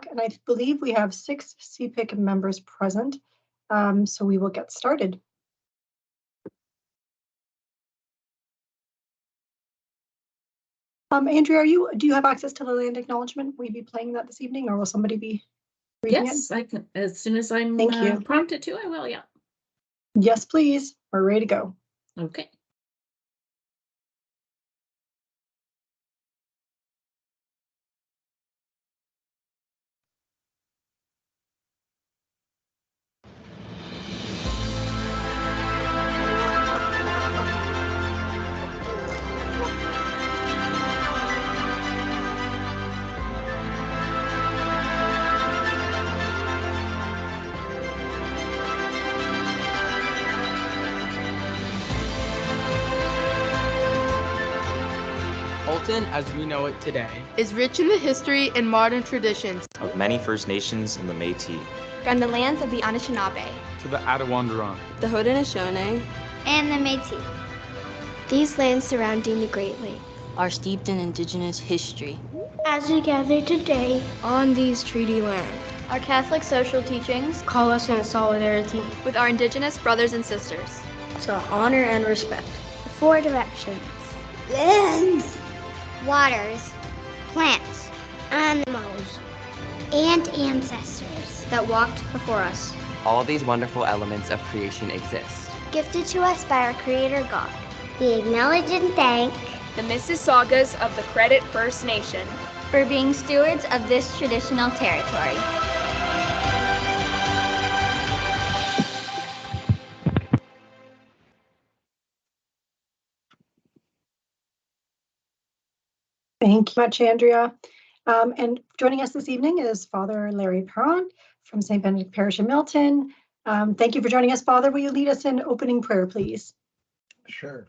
And I believe we have 6 CPIC members present, so we will get started. Andrea, do you have access to the land acknowledgement? Will you be playing that this evening, or will somebody be reading it? Yes, I can. As soon as I'm prompted to, I will. Yeah. Yes, please. We're ready to go. Okay. Fulton, as we know it today, is rich in the history and modern traditions of many First Nations and the Métis. From the lands of the Anishinaabe to the Attawandaron, the Haudenosaunee, and the Métis. These lands surrounding the Great Lakes are steeped in Indigenous history. As we gather today on these treaty lands, our Catholic social teachings call us in solidarity with our Indigenous brothers and sisters to honor and respect the 4 directions: lands, waters, plants, animals, and ancestors that walked before us. All these wonderful elements of creation exist, gifted to us by our Creator God. We acknowledge and thank the Mississaugas of the Credit First Nation for being stewards of this traditional territory. Thank you much, Andrea. And joining us this evening is Father Larry Perron from St. Benedict Parish in Milton. Thank you for joining us, Father. Will you lead us in opening prayer, please? Sure.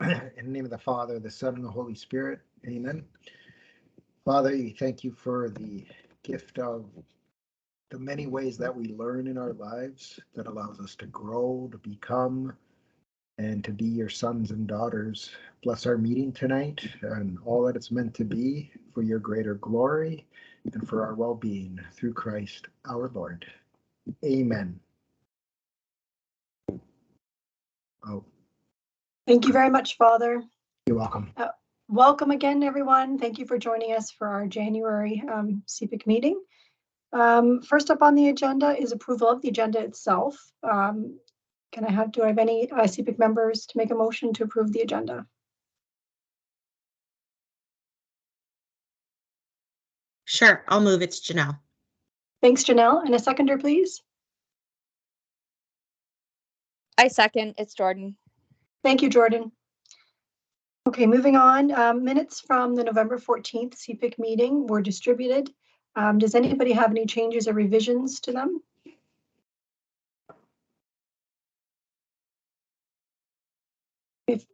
In the name of the Father, the Son, and the Holy Spirit. Amen. Father, we thank you for the gift of the many ways that we learn in our lives that allows us to grow, to become, and to be your sons and daughters. Bless our meeting tonight and all that it's meant to be for your greater glory and for our well-being through Christ our Lord. Amen. Oh. Thank you very much, Father. You're welcome. Welcome again, everyone. Thank you for joining us for our January CPIC meeting. First up on the agenda is approval of the agenda itself. Do I have any CPIC members to make a motion to approve the agenda? Sure, I'll move. It's Janelle. Thanks, Janelle. And a seconder, please. I second. It's Jordan. Thank you, Jordan. Okay, moving on. Minutes from the November 14th CPIC meeting were distributed. Does anybody have any changes or revisions to them? If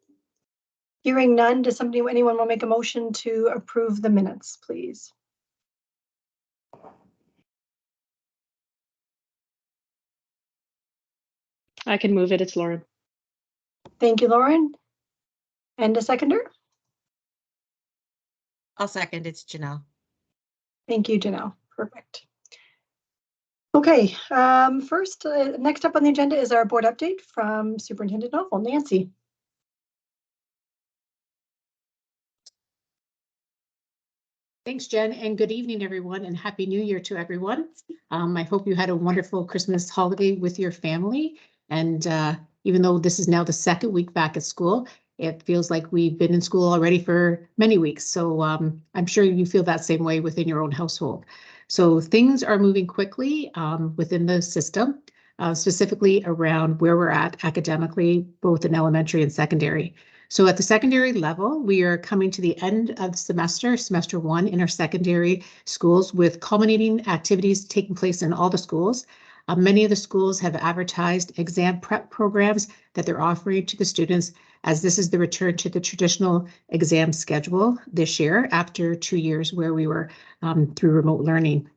hearing none, does anyone want to make a motion to approve the minutes, please? I can move it. It's Lauren. Thank you, Lauren. And a seconder? I'll second. It's Janelle. Thank you, Janelle. Perfect. Okay, next up on the agenda is our board update from Superintendent Novel, Nancy. Thanks, Jen, and good evening, everyone, and Happy New Year to everyone. I hope you had a wonderful Christmas holiday with your family. And even though this is now the second week back at school, it feels like we've been in school already for many weeks. So I'm sure you feel that same way within your own household. So things are moving quickly within the system, specifically around where we're at academically, both in elementary and secondary. So at the secondary level, we are coming to the end of the semester 1 in our secondary schools, with culminating activities taking place in all the schools. Many of the schools have advertised exam prep programs that they're offering to the students, as this is the return to the traditional exam schedule this year after 2 years where we were through remote learning.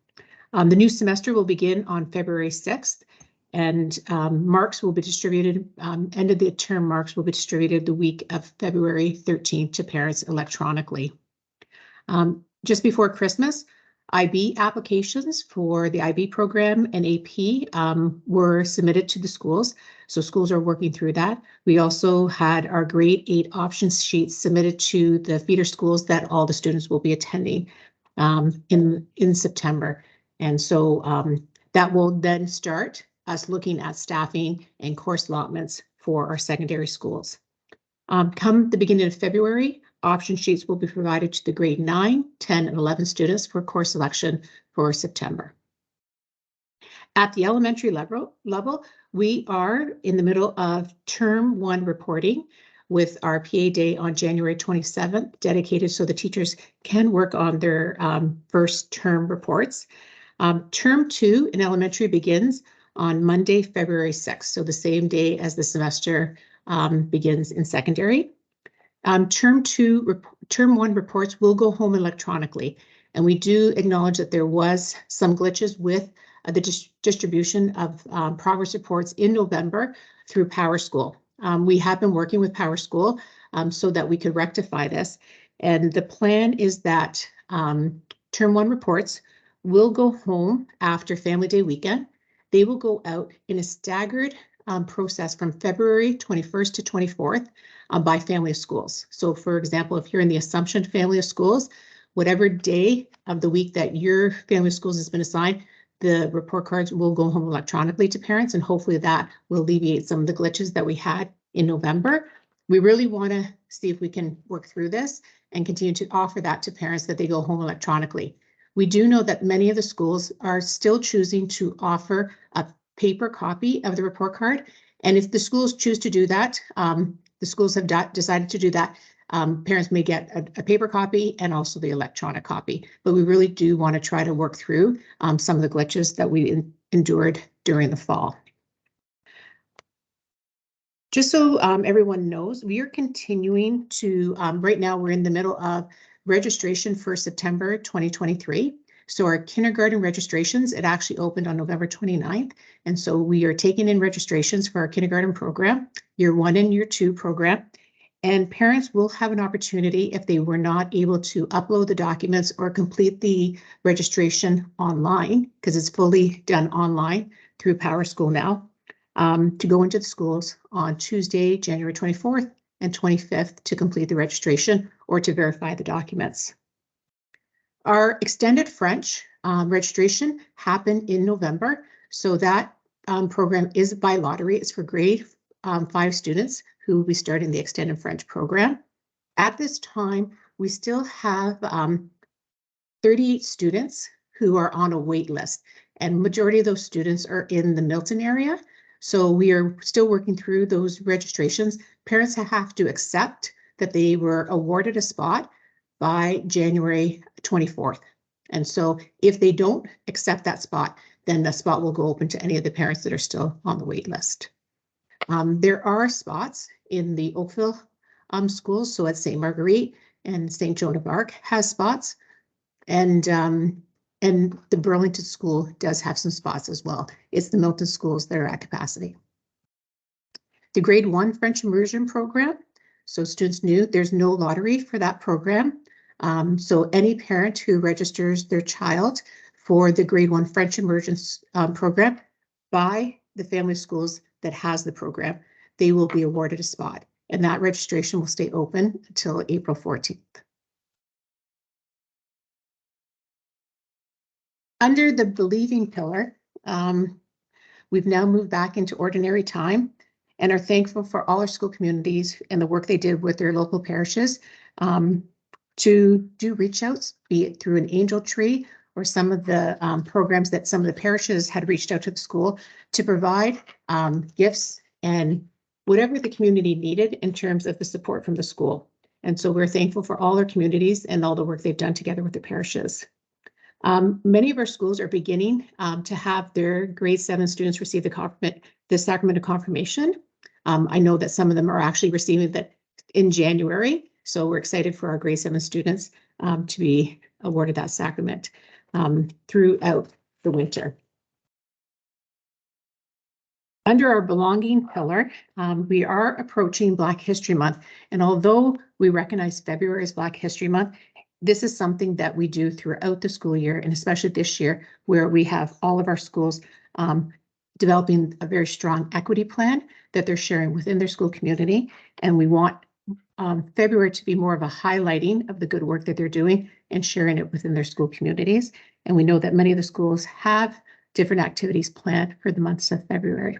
The new semester will begin on February 6th. And marks will be distributed, end of the term marks will be distributed the week of February 13th to parents electronically. Just before Christmas, IB applications for the IB program and AP were submitted to the schools. So schools are working through that. We also had our grade 8 options sheets submitted to the feeder schools that all the students will be attending in September. And so that will then start us looking at staffing and course allotments for our secondary schools. Come the beginning of February, option sheets will be provided to the grade 9, 10, and 11 students for course selection for September. At the elementary level, we are in the middle of term 1 reporting with our PA day on January 27th, dedicated so the teachers can work on their first term reports. Term 2 in elementary begins on Monday, February 6th, so the same day as the semester begins in secondary. Term 1 reports will go home electronically, and we do acknowledge that there was some glitches with the distribution of progress reports in November through PowerSchool. We have been working with PowerSchool so that we could rectify this, and the plan is that Term 1 reports will go home after Family Day weekend. They will go out in a staggered process from February 21st to 24th by family of schools. So for example, if you're in the Assumption family of schools, whatever day of the week that your family of schools has been assigned, the report cards will go home electronically to parents, and hopefully that will alleviate some of the glitches that we had in November. We really want to see if we can work through this and continue to offer that to parents, that they go home electronically. We do know that many of the schools are still choosing to offer a paper copy of the report card. And if the schools choose to do that, the schools have decided to do that, parents may get a paper copy and also the electronic copy. But we really do want to try to work through some of the glitches that we endured during the fall. Just so everyone knows, we are continuing to, right now we're in the middle of registration for September 2023. So our kindergarten registrations, it actually opened on November 29th. And so we are taking in registrations for our kindergarten program, year 1 and year 2 program. And parents will have an opportunity, if they were not able to upload the documents or complete the registration online, because it's fully done online through PowerSchool now, to go into the schools on Tuesday, January 24th and 25th to complete the registration or to verify the documents. Our extended French registration happened in November. So that program is by lottery. It's for grade 5 students who will be starting the extended French program. At this time, we still have 38 students who are on a wait list, and majority of those students are in the Milton area. So we are still working through those registrations. Parents have to accept that they were awarded a spot by January 24th. And so if they don't accept that spot, then the spot will go open to any of the parents that are still on the wait list. There are spots in the Oakville schools, so at St. Marguerite and St. Joan of Arc has spots, and the Burlington school does have some spots as well. It's the Milton schools that are at capacity. The grade 1 French immersion program, so students knew there's no lottery for that program. So any parent who registers their child for the grade 1 French immersion program by the family of schools that has the program, they will be awarded a spot, and that registration will stay open until April 14th. Under the believing pillar, we've now moved back into ordinary time and are thankful for all our school communities and the work they did with their local parishes to do reach outs, be it through an angel tree or some of the programs that some of the parishes had reached out to the school to provide gifts and whatever the community needed in terms of the support from the school. And so we're thankful for all our communities and all the work they've done together with the parishes. Many of our schools are beginning to have their grade 7 students receive the sacrament of confirmation. I know that some of them are actually receiving that in January. So we're excited for our grade 7 students to be awarded that sacrament throughout the winter. Under our belonging pillar, we are approaching Black History Month. And although we recognize February as Black History Month, this is something that we do throughout the school year, and especially this year, where we have all of our schools developing a very strong equity plan that they're sharing within their school community. And we want February to be more of a highlighting of the good work that they're doing and sharing it within their school communities. And we know that many of the schools have different activities planned for the months of February.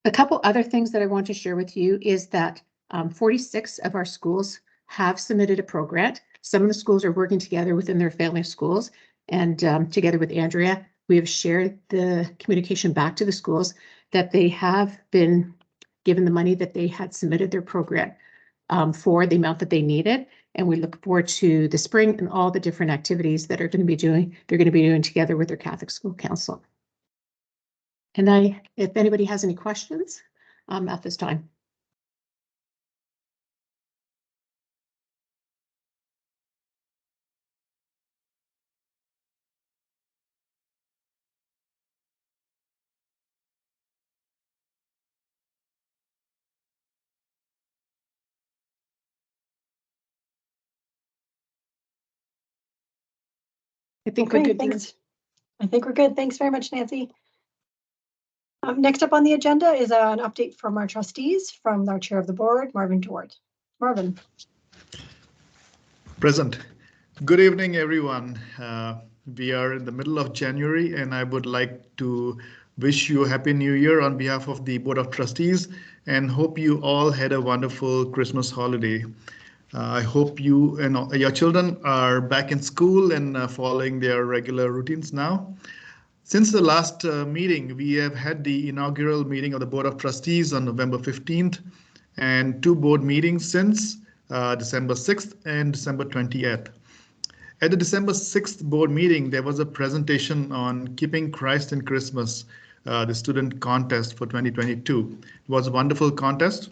A couple other things that I want to share with you is that 46 of our schools have submitted a pro-grant. Some of the schools are working together within their family of schools, and together with Andrea, we have shared the communication back to the schools that they have been given the money that they had submitted their pro-grant for the amount that they needed. And we look forward to the spring and all the different activities that they're going to be doing together with their Catholic School Council. And if anybody has any questions at this time. I think we're good. Thanks. I think we're good. Thanks very much, Nancy. Next up on the agenda is an update from our trustees from our chair of the board, Marvin Dwart. Marvin. Present. Good evening, everyone. We are in the middle of January, and I would like to wish you a Happy New Year on behalf of the Board of Trustees, and hope you all had a wonderful Christmas holiday. I hope you and your children are back in school and following their regular routines now. Since the last meeting, we have had the inaugural meeting of the Board of Trustees on November 15th and 2 board meetings since December 6th and December 20th. At the December 6th board meeting, there was a presentation on Keeping Christ in Christmas, the student contest for 2022. It was a wonderful contest.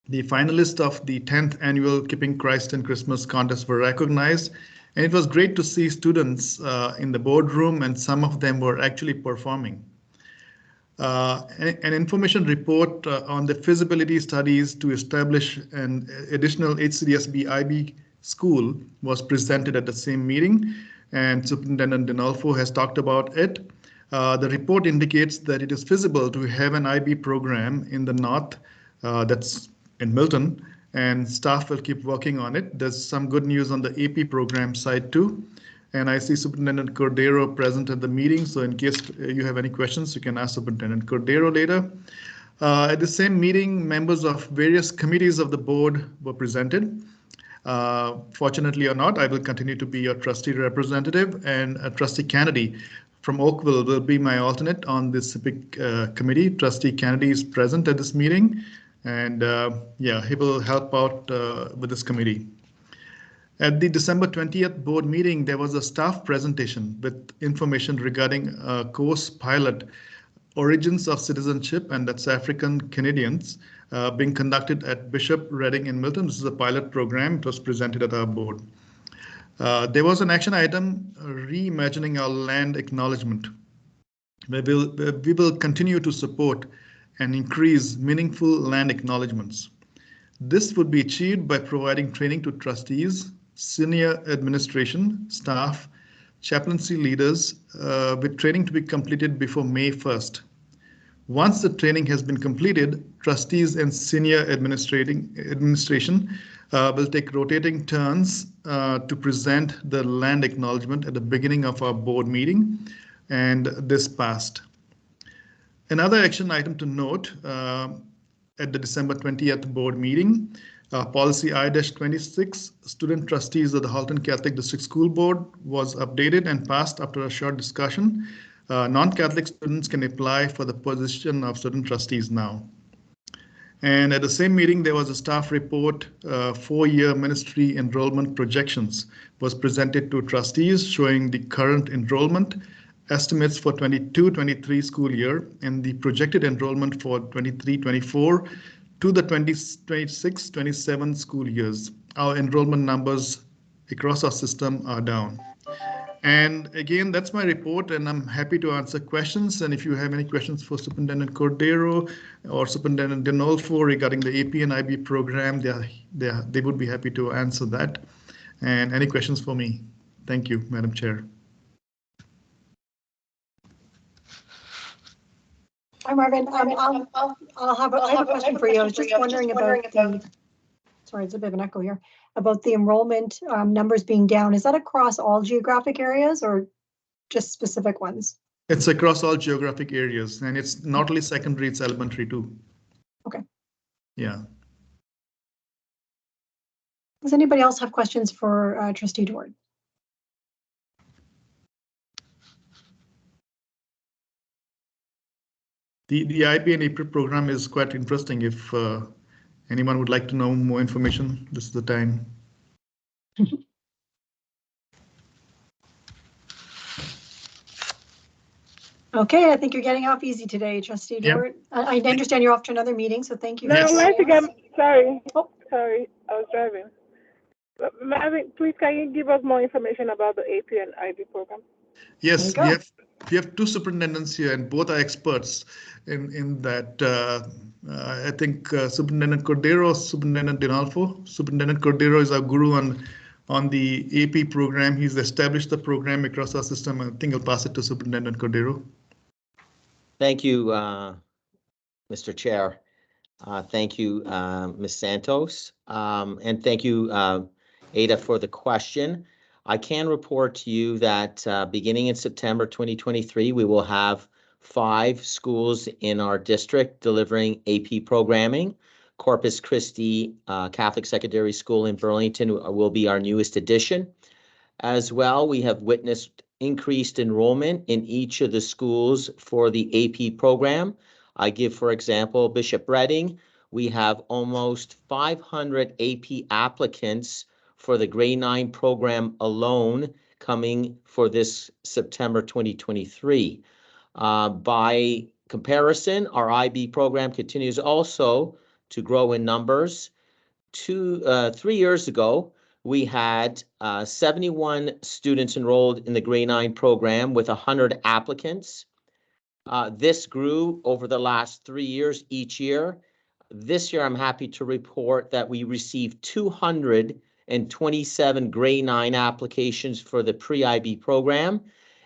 The finalists of the 10th annual Keeping Christ in Christmas contest were recognized, and it was great to see students in the boardroom, and some of them were actually performing. An information report on the feasibility studies to establish an additional HCDSB IB school was presented at the same meeting, and Superintendent Dinolfo has talked about it. The report indicates that it is feasible to have an IB program in the north, that's in Milton, and staff will keep working on it. There's some good news on the AP program side too. And I see Superintendent Cordero present at the meeting, so in case you have any questions, you can ask Superintendent Cordero later. At the same meeting, members of various committees of the board were presented. Fortunately or not, I will continue to be your trustee representative, and Trustee Kennedy from Oakville will be my alternate on this CPIC committee. Trustee Kennedy is present at this meeting, and yeah, he will help out with this committee. At the December 20th board meeting, there was a staff presentation with information regarding a course pilot, Origins of Citizenship, and that's African Canadians, being conducted at Bishop Redding in Milton. This is a pilot program. It was presented at our board. There was an action item, reimagining our land acknowledgement. We will continue to support and increase meaningful land acknowledgements. This would be achieved by providing training to trustees, senior administration, staff, chaplaincy leaders, with training to be completed before May 1st. Once the training has been completed, trustees and senior administration will take rotating turns to present the land acknowledgement at the beginning of our board meeting, and this passed. Another action item to note at the December 20th board meeting, policy I-26, student trustees of the Halton Catholic District School Board was updated and passed after a short discussion. Non-Catholic students can apply for the position of student trustees now. And at the same meeting, there was a staff report, 4-year ministry enrollment projections was presented to trustees showing the current enrollment, estimates for 22-23 school year, and the projected enrollment for 23-24 to the 26-27 school years. Our enrollment numbers across our system are down. And again, that's my report, and I'm happy to answer questions. And if you have any questions for Superintendent Cordero or Superintendent Dinolfo regarding the AP and IB program, they would be happy to answer that. And any questions for me? Thank you, Madam Chair. Hi, Marvin. I have a question for you. I was just wondering about the, sorry, it's a bit of an echo here, about the enrollment numbers being down. Is that across all geographic areas or just specific ones? It's across all geographic areas, and it's not only secondary, it's elementary too. Okay. Yeah. Does anybody else have questions for Trustee Dward? The IB and AP program is quite interesting. If anyone would like to know more information, this is the time. Okay, I think you're getting off easy today, Trustee Dward. I understand you're off to another meeting, so thank you. No, sorry. Oh. Sorry, I was driving. Marvin, please, can you give us more information about the AP and IB program? Yes, we have two superintendents here, and both are experts in that. I think Superintendent Cordero, Superintendent Dinolfo. Superintendent Cordero is our guru on the AP program. He's established the program across our system. I think I'll pass it to Superintendent Cordero. Thank you, Mr. Chair. Thank you, Ms. Santos, and thank you, Ada, for the question. I can report to you that beginning in September 2023, we will have 5 schools in our district delivering AP programming. Corpus Christi Catholic Secondary School in Burlington will be our newest addition. As well, we have witnessed increased enrollment in each of the schools for the AP program. I give, for example, Bishop Redding. We have almost 500 AP applicants for the grade 9 program alone coming for this September 2023. By comparison, our IB program continues also to grow in numbers. 3 years ago, we had 71 students enrolled in the grade 9 program with 100 applicants. This grew over the last 3 years each year. This year, I'm happy to report that we received 227 grade 9 applications for the pre-IB program,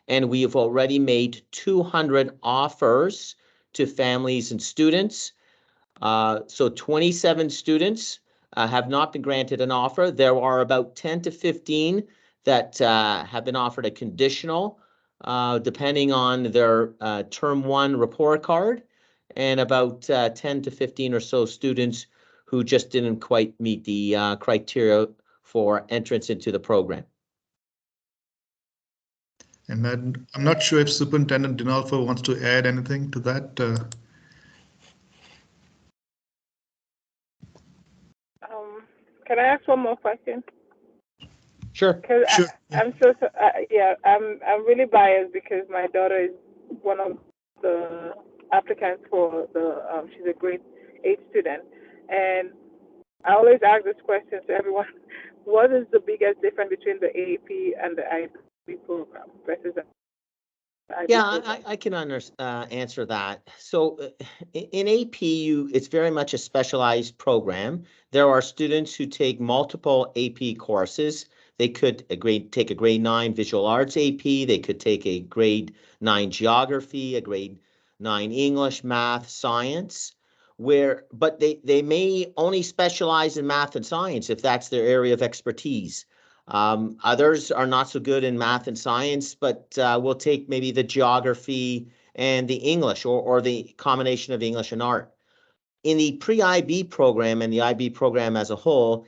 and we have already made 200 offers to families and students. So 27 students have not been granted an offer. There are about 10 to 15 that have been offered a conditional, depending on their term 1 report card, and about 10 to 15 or so students who just didn't quite meet the criteria for entrance into the program. And then I'm not sure if Superintendent Dinolfo wants to add anything to that. Can I ask one more question? Sure. Because I'm really biased because my daughter is one of the applicants for the she's a grade 8 student, and I always ask this question to everyone: what is the biggest difference between the AP and the IB program versus the IB program? I can answer that. So in AP, it's very much a specialized program. There are students who take multiple AP courses. They could take a grade 9 visual arts AP. They could take a grade 9 geography, a grade 9 English, math, science, but they may only specialize in math and science if that's their area of expertise. Others are not so good in math and science, but will take maybe the geography and the English or the combination of English and art. In the pre-IB program and the IB program as a whole,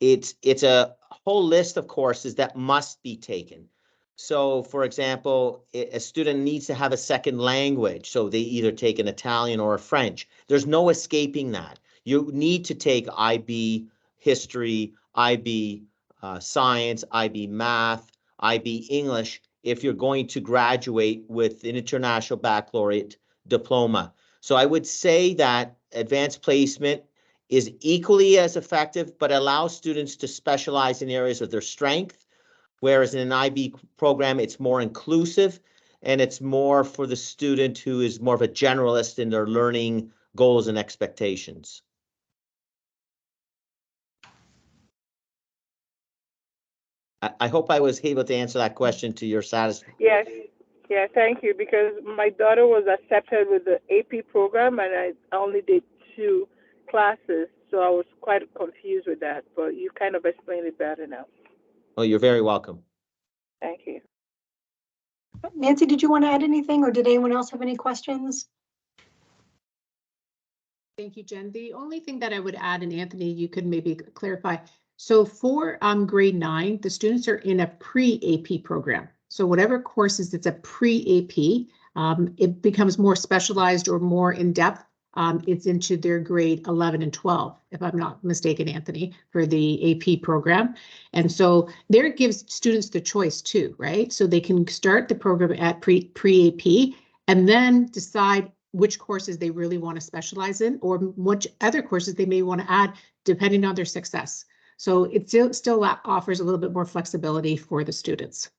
it's a whole list of courses that must be taken. So, for example, a student needs to have a second language, so they either take an Italian or a French. There's no escaping that. You need to take IB history, IB science, IB math, IB English if you're going to graduate with an international baccalaureate diploma. So I would say that advanced placement is equally as effective, but allows students to specialize in areas of their strength. Whereas in an IB program, it's more inclusive and it's more for the student who is more of a generalist in their learning goals and expectations. I hope I was able to answer that question to your satisfaction. Yes. Yeah, thank you. Because my daughter was accepted with the AP program, and I only did 2 classes, so I was quite confused with that. But you kind of explained it better now. Oh, you're very welcome. Thank you. Nancy, did you want to add anything, or did anyone else have any questions? Thank you, Jen. The only thing that I would add, and Anthony, you could maybe clarify. So for grade 9, the students are in a pre-AP program. So whatever courses it's a pre-AP, it becomes more specialized or more in-depth. It's into their grade 11 and 12, if I'm not mistaken, Anthony, for the AP program. And so there it gives students the choice too, right? So they can start the program at pre-AP and then decide which courses they really want to specialize in, or which other courses they may want to add depending on their success. So it still offers a little bit more flexibility for the students.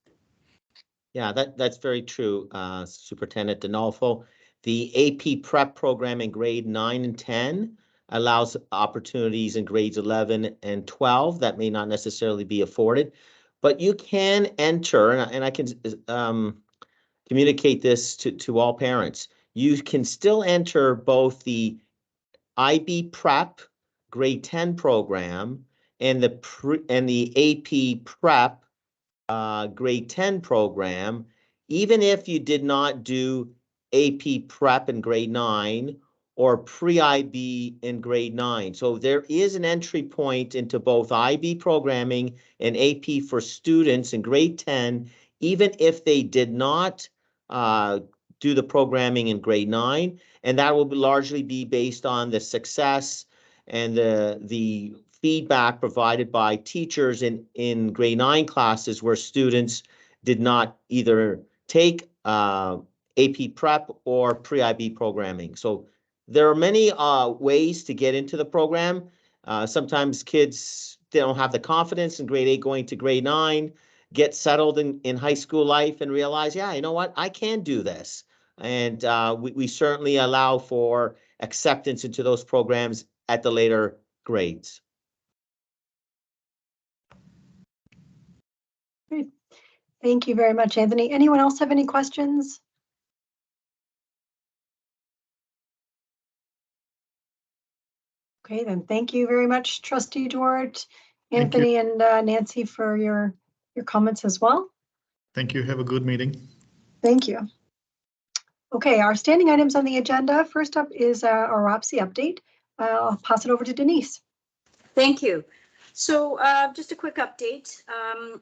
Yeah, that's very true, Superintendent Dinolfo. The AP prep program in grade 9 and 10 allows opportunities in grades 11 and 12 that may not necessarily be afforded, but you can enter, and I can communicate this to all parents. You can still enter both the IB prep grade 10 program and the AP prep grade 10 program, even if you did not do AP prep in grade 9 or pre-IB in grade 9. So there is an entry point into both IB programming and AP for students in grade 10, even if they did not do the programming in grade 9. And that will largely be based on the success and the feedback provided by teachers in grade 9 classes where students did not either take AP prep or pre-IB programming. So there are many ways to get into the program. Sometimes kids, they don't have the confidence in grade 8 going to grade 9, get settled in high school life and realize, yeah, you know what, I can do this. And we certainly allow for acceptance into those programs at the later grades. Great. Thank you very much, Anthony. Anyone else have any questions? Okay, then thank you very much, Trustee Duarte, Anthony, and Nancy for your comments as well. Thank you. Have a good meeting. Thank you. Okay, our standing items on the agenda. First up is our WAPSI update. I'll pass it over to Denise. Thank you. So just a quick update.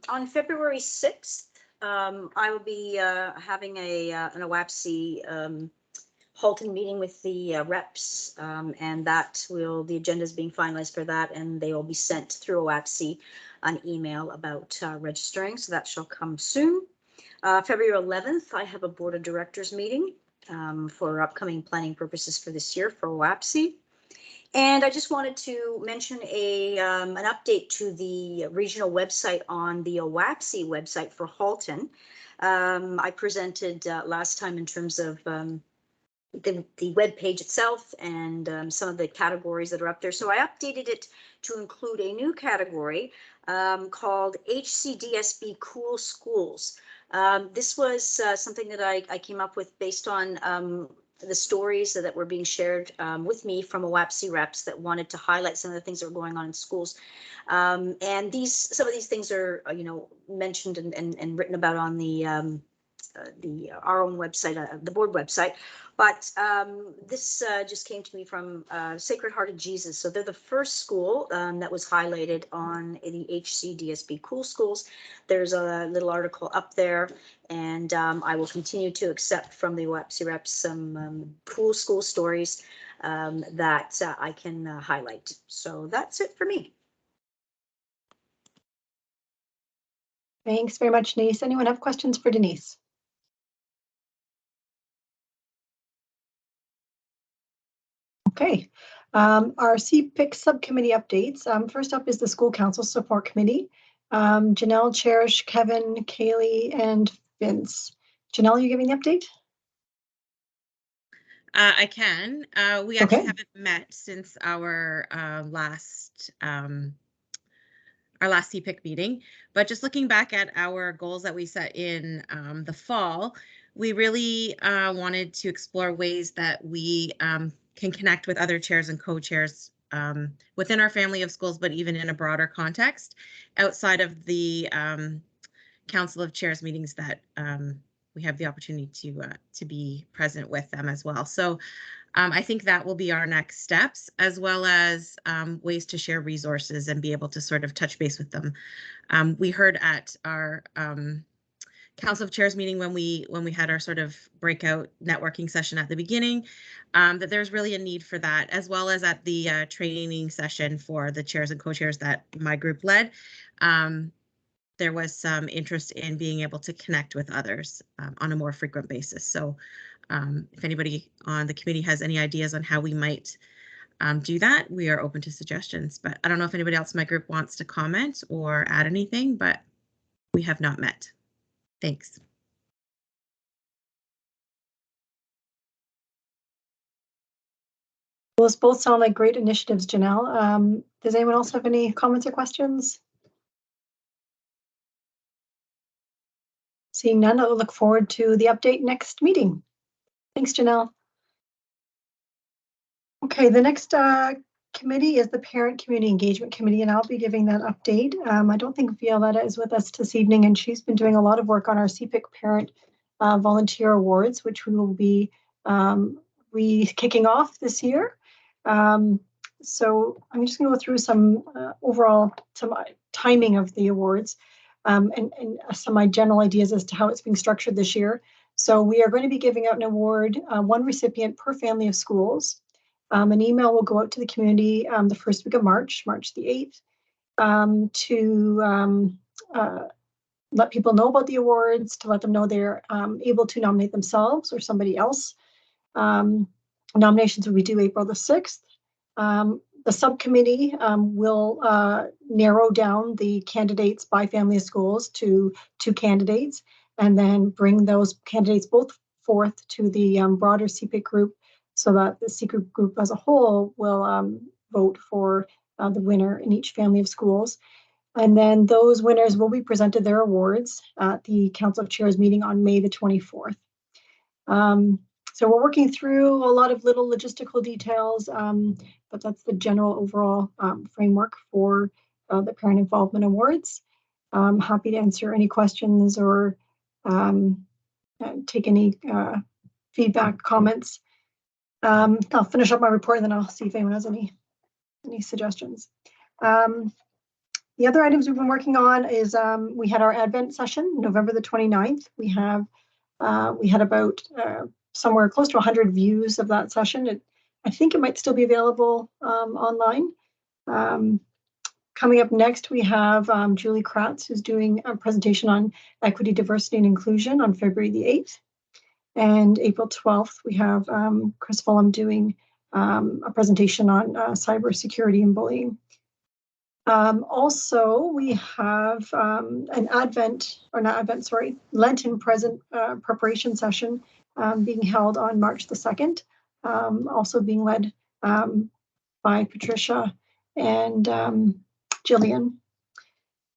On February 6th, I will be having an WAPSI Halton meeting with the reps, and the agenda is being finalized for that, and they will be sent through WAPSI an email about registering, so that shall come soon. February 11th, I have a board of directors meeting for upcoming planning purposes for this year for WAPSI. And I just wanted to mention an update to the regional website on the WAPSI website for Halton. I presented last time in terms of the web page itself and some of the categories that are up there. So I updated it to include a new category called HCDSB Cool Schools. This was something that I came up with based on the stories that were being shared with me from WAPSI reps that wanted to highlight some of the things that were going on in schools. And some of these things are, mentioned and written about on our own website, the board website. But this just came to me from Sacred Heart of Jesus. So they're the first school that was highlighted on the HCDSB Cool Schools. There's a little article up there, and I will continue to accept from the WAPSI reps some cool school stories that I can highlight. So that's it for me. Thanks very much, Denise. Anyone have questions for Denise? Okay, our CPIC subcommittee updates. First up is the School Council Support Committee. Janelle, Cherish, Kevin, Kaylee, and Vince. Janelle, you giving the update? I can. We actually haven't met since our last CPIC meeting, but just looking back at our goals that we set in the fall, we really wanted to explore ways that we can connect with other chairs and co-chairs within our family of schools, but even in a broader context outside of the Council of Chairs meetings that we have the opportunity to be present with them as well. So I think that will be our next steps, as well as ways to share resources and be able to sort of touch base with them. We heard at our Council of Chairs meeting when we had our sort of breakout networking session at the beginning, that there's really a need for that, as well as at the training session for the chairs and co-chairs that my group led. There was some interest in being able to connect with others on a more frequent basis. So if anybody on the committee has any ideas on how we might do that, we are open to suggestions. But I don't know if anybody else in my group wants to comment or add anything, but we have not met. Thanks. Well, those both sound like great initiatives, Janelle. Does anyone else have any comments or questions? Seeing none, I'll look forward to the update next meeting. Thanks, Janelle. Okay, the next committee is the Parent Community Engagement Committee, and I'll be giving that update. I don't think Violetta is with us this evening, and she's been doing a lot of work on our CPIC Parent Volunteer Awards, which we will be kicking off this year. So I'm just going to go through some overall timing of the awards and some of my general ideas as to how it's being structured this year. So we are going to be giving out an award, one recipient per family of schools. An email will go out to the community the first week of March the 8th, to let people know about the awards, to let them know they're able to nominate themselves or somebody else. Nominations will be due April the 6th. The subcommittee will narrow down the candidates by family of schools to 2 candidates, and then bring those candidates both forth to the broader CPIC group, so that the CPIC group as a whole will vote for the winner in each family of schools. And then those winners will be presented their awards at the Council of Chairs meeting on May the 24th. So we're working through a lot of little logistical details, but that's the general overall framework for the Parent Involvement Awards. I'm happy to answer any questions or take any feedback, comments. I'll finish up my report and then I'll see if anyone has any suggestions. The other items we've been working on is we had our Advent session, November the 29th. We had about somewhere close to 100 views of that session. I think it might still be available online. Coming up next, we have Julie Kratz, who's doing a presentation on equity, diversity, and inclusion on February the 8th. And April 12th, we have Chris Fulham doing a presentation on cybersecurity and bullying. Also, we have an Lenten preparation session being held on March the 2nd, also being led by Patricia and Jillian.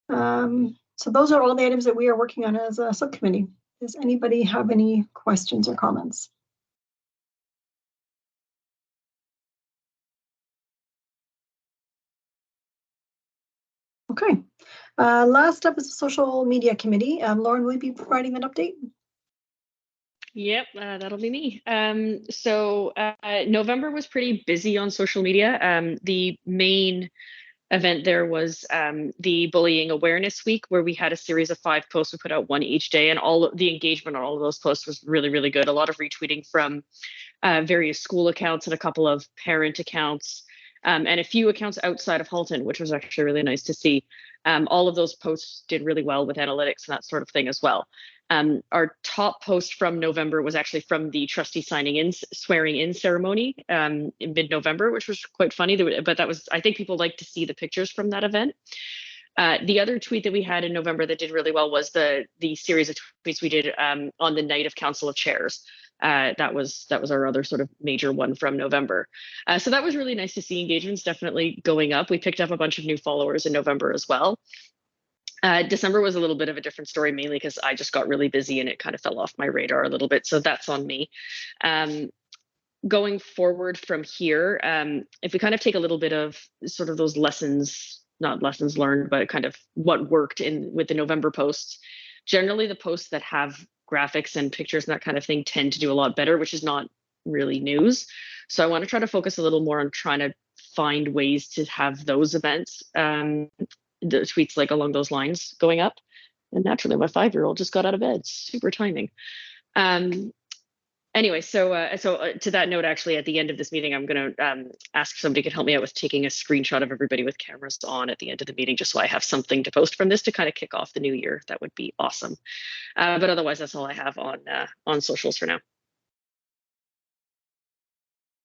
So those are all the items that we are working on as a subcommittee. Does anybody have any questions or comments? Okay. Last up is the social media committee. Lauren, will you be providing an update? Yep, that'll be me. So November was pretty busy on social media. The main event there was the Bullying Awareness Week, where we had a series of 5 posts. We put out one each day, and all of the engagement on all of those posts was really, really good. A lot of retweeting from various school accounts and a couple of parent accounts, and a few accounts outside of Halton, which was actually really nice to see. All of those posts did really well with analytics and that sort of thing as well. Our top post from November was actually from the trustee swearing in ceremony in mid-November, which was quite funny. But that was, I think people like to see the pictures from that event. The other tweet that we had in November that did really well was the series of tweets we did on the night of Council of Chairs. That was our other sort of major one from November. So that was really nice to see engagements definitely going up. We picked up a bunch of new followers in November as well. December was a little bit of a different story, mainly because I just got really busy and it kind of fell off my radar a little bit. So that's on me. Going forward from here, if we kind of take a little bit of sort of those lessons, not lessons learned, but kind of what worked with the November posts, generally the posts that have graphics and pictures and that kind of thing tend to do a lot better, which is not really news. So I want to try to focus a little more on trying to find ways to have those events, the tweets like along those lines going up. And naturally, my 5-year-old just got out of bed. Super timing. Anyway, so to that note, actually, at the end of this meeting, I'm going to ask if somebody could help me out with taking a screenshot of everybody with cameras on at the end of the meeting, just so I have something to post from this to kind of kick off the new year. That would be awesome. But otherwise, that's all I have on socials for now.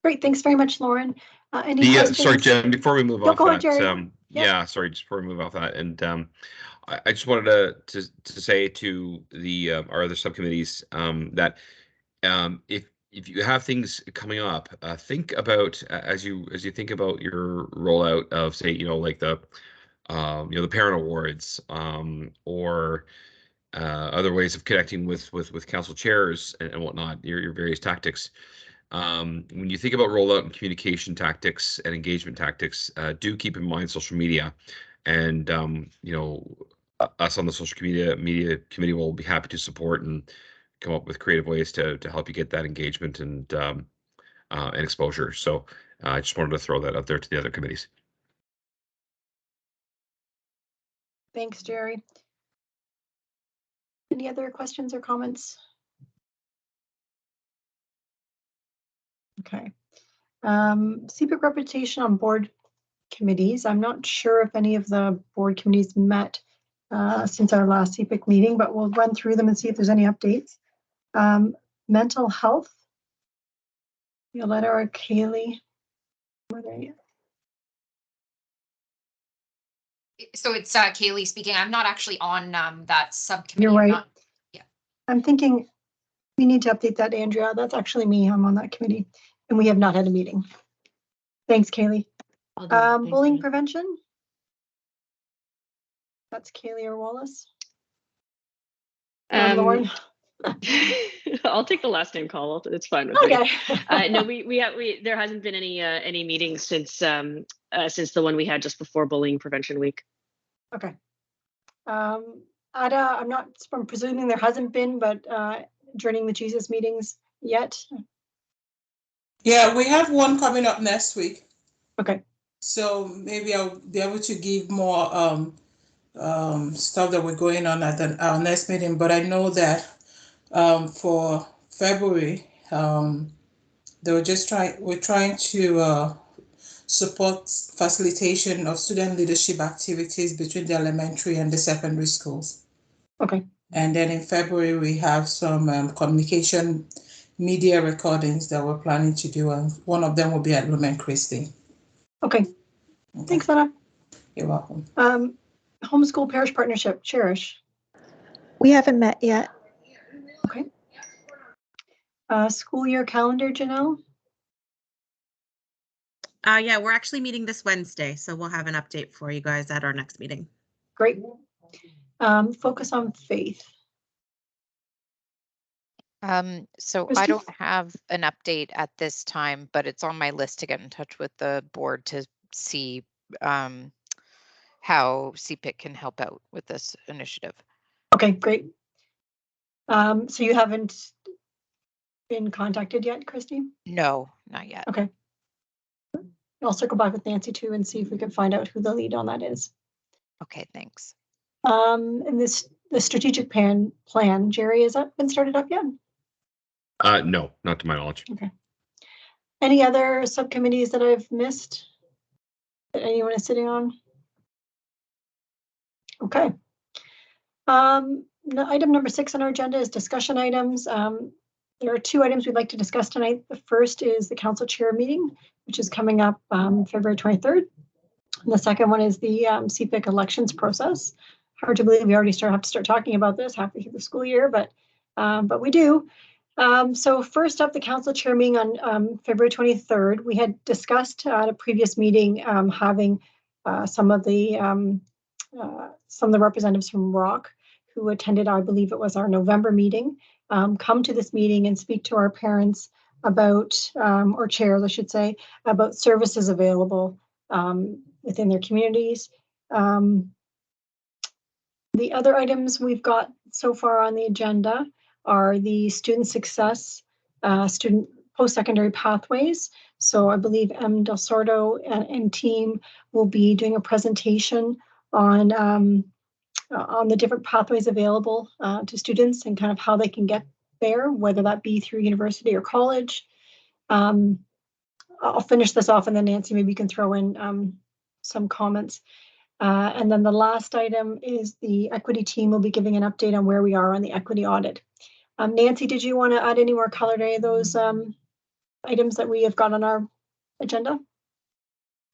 Great, thanks very much, Lauren. Any questions? Sorry, Jen, before we move off go that, ahead, yeah, sorry, just before we move off that, and I just wanted to say to the our other subcommittees that if you have things coming up, think about as you think about your rollout of, say, like the the parent awards, or other ways of connecting with council chairs and whatnot, your various tactics. When you think about rollout and communication tactics and engagement tactics, do keep in mind social media, and us on the social media committee will be happy to support and come up with creative ways to help you get that engagement and exposure. So I just wanted to throw that out there to the other committees. Thanks, Jerry. Any other questions or comments? Okay. CPIC reputation on board committees. I'm not sure if any of the board committees met since our last CPIC meeting, but we'll run through them and see if there's any updates. Mental health. Violetta or Kaylee? So it's Kaylee speaking. I'm not actually on that subcommittee. You're right. Yeah. I'm thinking we need to update that, Andrea. That's actually me. I'm on that committee, and we have not had a meeting. Thanks, Kaylee. Bullying prevention. That's Kaylee or Wallace. Lauren. I'll take the last name call. It's fine with me. No, we there hasn't been any meetings since the one we had just before Bullying Prevention Week. Okay. Ada, I'm presuming there hasn't been, but joining the Jesus meetings yet. Yeah, we have one coming up next week. Okay. So maybe I'll be able to give more stuff that we're going on at our next meeting. But I know that for February, we're trying to support facilitation of student leadership activities between the elementary and the secondary schools. Okay. And then in February, we have some communication media recordings that we're planning to do, and one of them will be at Lumen Christi. Okay. Thanks, Anna. You're welcome. Homeschool Parish Partnership, Cherish. We haven't met yet. Okay. School year calendar, Janelle? Yeah, we're actually meeting this Wednesday, so we'll have an update for you guys at our next meeting. Great. Focus on faith. So I don't have an update at this time, but it's on my list to get in touch with the board to see how CPIC can help out with this initiative. Okay, great. So you haven't been contacted yet, Christy? No, not yet. Okay. I'll circle back with Nancy too and see if we can find out who the lead on that is. Okay, thanks. And the strategic plan, Jerry, has that been started up yet? No, not to my knowledge. Okay. Any other subcommittees that I've missed that anyone is sitting on? Okay. Item number 6 on our agenda is discussion items. There are 2 items we'd like to discuss tonight. The first is the council chair meeting, which is coming up February 23rd. And the second one is the CPIC elections process. Hard to believe we already have to start talking about this halfway through the school year, but we do. So first up, the council chair meeting on February 23rd. We had discussed at a previous meeting having some of the representatives from ROC who attended, I believe it was our November meeting, come to this meeting and speak to our parents about, or chairs, I should say, about services available within their communities. The other items we've got so far on the agenda are the student success, student post-secondary pathways. So I believe M. Del Sordo and team will be doing a presentation on the different pathways available to students and kind of how they can get there, whether that be through university or college. I'll finish this off and then Nancy, maybe you can throw in some comments. And then the last item is the equity team will be giving an update on where we are on the equity audit. Nancy, did you want to add any more color to any of those items that we have got on our agenda?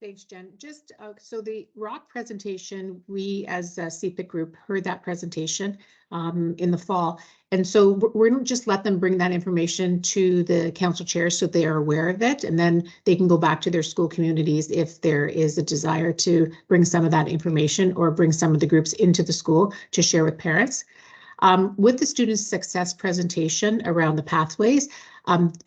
Thanks, Jen. Just so the ROC presentation, we as a CPIC group heard that presentation in the fall. And so we're going to just let them bring that information to the council chairs so they are aware of it. And then they can go back to their school communities if there is a desire to bring some of that information or bring some of the groups into the school to share with parents. With the student success presentation around the pathways,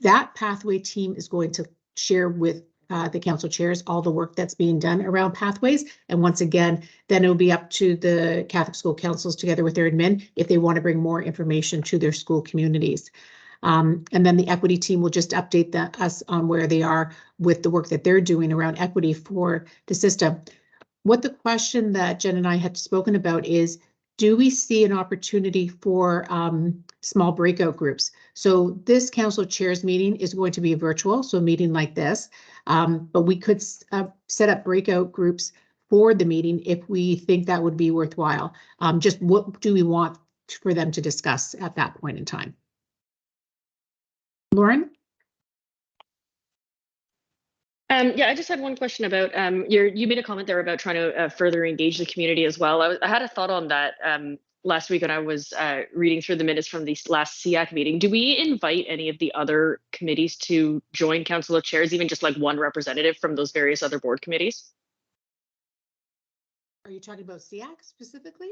that pathway team is going to share with the council chairs all the work that's being done around pathways. And once again, then it'll be up to the Catholic school councils together with their admin if they want to bring more information to their school communities. And then the equity team will just update us on where they are with the work that they're doing around equity for the system. What the question that Jen and I had spoken about is, do we see an opportunity for small breakout groups? So this council chairs meeting is going to be virtual, so a meeting like this, but we could set up breakout groups for the meeting if we think that would be worthwhile. Just what do we want for them to discuss at that point in time? Lauren? Yeah, I just had one question about you made a comment there about trying to further engage the community as well. I had a thought on that last week when I was reading through the minutes from the last CIAC meeting. Do we invite any of the other committees to join Council of Chairs, even just like one representative from those various other board committees? Are you talking about CIAC specifically?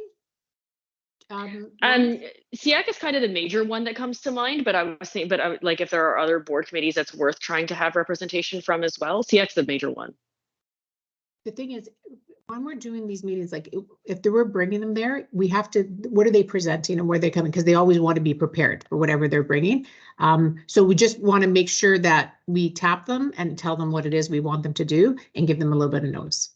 CIAC is kind of the major one that comes to mind, but I was thinking, like if there are other board committees that's worth trying to have representation from as well. CIAC's the major one. The thing is, when we're doing these meetings, like if they were bringing them there, we have to, what are they presenting and where they're coming? Because they always want to be prepared for whatever they're bringing. So we just want to make sure that we tap them and tell them what it is we want them to do and give them a little bit of notice.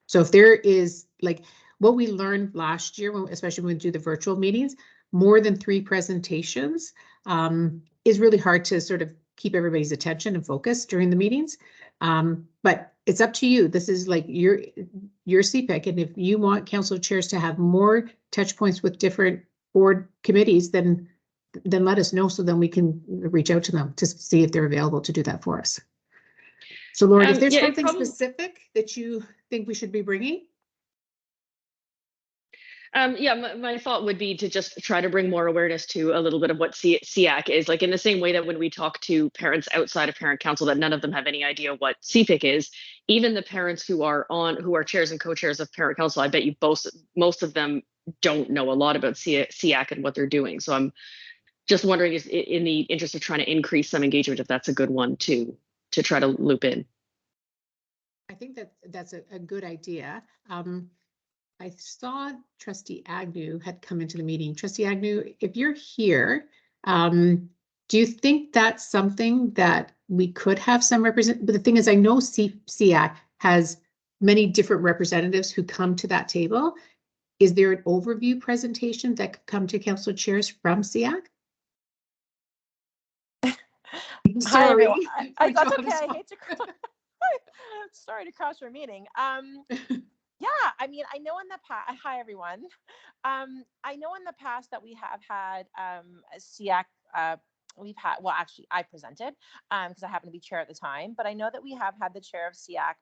So if there is like what we learned last year, especially when we do the virtual meetings, more than 3 presentations is really hard to sort of keep everybody's attention and focus during the meetings. But it's up to you. This is like your CPIC. And if you want council chairs to have more touch points with different board committees, then let us know so then we can reach out to them to see if they're available to do that for us. So Lauren, if there's something specific that you think we should be bringing? Yeah, my thought would be to just try to bring more awareness to a little bit of what CIAC is, like in the same way that when we talk to parents outside of parent council that none of them have any idea what CPIC is, even the parents who are chairs and co-chairs of parent council, I bet you most of them don't know a lot about CIAC and what they're doing. So I'm just wondering, is in the interest of trying to increase some engagement, if that's a good one to try to loop in. I think that's a good idea. I saw Trustee Agnew had come into the meeting. Trustee Agnew, if you're here, do you think that's something that we could have some represent? But the thing is, I know CIAC has many different representatives who come to that table. Is there an overview presentation that could come to council chairs from CIAC? Hi, everyone. That's okay. I hate to sorry to crash our meeting. Yeah, I mean, I know in the past, hi everyone. I know in the past that we have had a CIAC, well, actually I presented because I happened to be chair at the time, but I know that we have had the chair of CIAC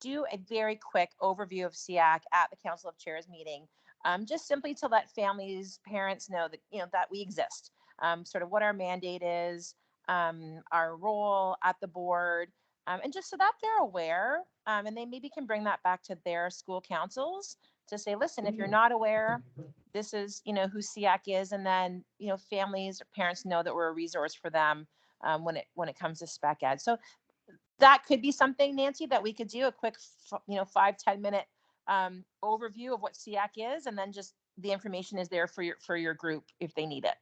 do a very quick overview of CPIC at the Council of Chairs meeting, just simply to let families, parents know that, that we exist, sort of what our mandate is, our role at the board, and just so that they're aware, and they maybe can bring that back to their school councils to say, listen, if you're not aware, this is, who CPIC is, and then, families or parents know that we're a resource for them when it comes to spec ed. So that could be something, Nancy, that we could do a quick, 5-10 minute overview of what CPIC is, and then just the information is there for your group if they need it.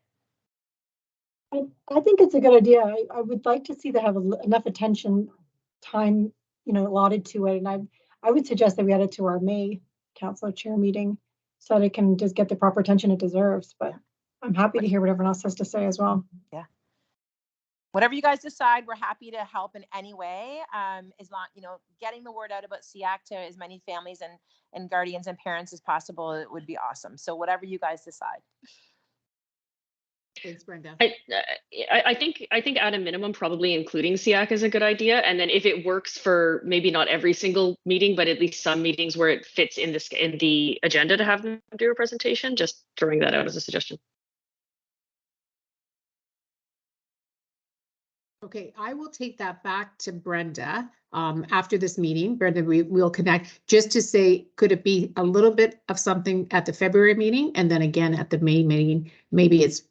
I think it's a good idea. I would like to see that have enough attention time, allotted to it. And I would suggest that we add it to our May council chair meeting so that it can just get the proper attention it deserves. But I'm happy to hear what everyone else has to say as well. Yeah. Whatever you guys decide, we're happy to help in any way. As long, getting the word out about CPIC to as many families and guardians and parents as possible, it would be awesome. So whatever you guys decide. Thanks, Brenda. I think at a minimum, probably including CPIC is a good idea. And then if it works for maybe not every single meeting, but at least some meetings where it fits in the agenda to have them do a presentation, just throwing that out as a suggestion. Okay, I will take that back to Brenda after this meeting. Brenda, we'll connect just to say, could it be a little bit of something at the February meeting and then again at the May meeting? Maybe it's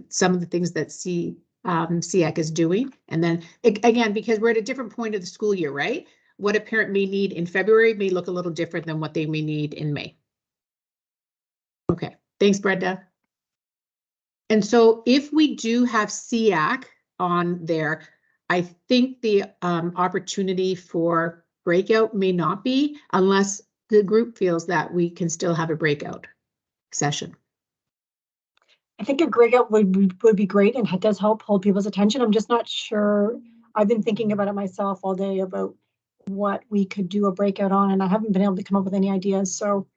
some of the things that CPIC is doing. And then again, because we're at a different point of the school year, right? What a parent may need in February may look a little different than what they may need in May. Okay, thanks, Brenda. And so if we do have CPIC on there, I think the opportunity for breakout may not be, unless the group feels that we can still have a breakout session. I think a breakout would be great, and it does help hold people's attention. I'm just not sure. I've been thinking about it myself all day about what we could do a breakout on, and I haven't been able to come up with any ideas. So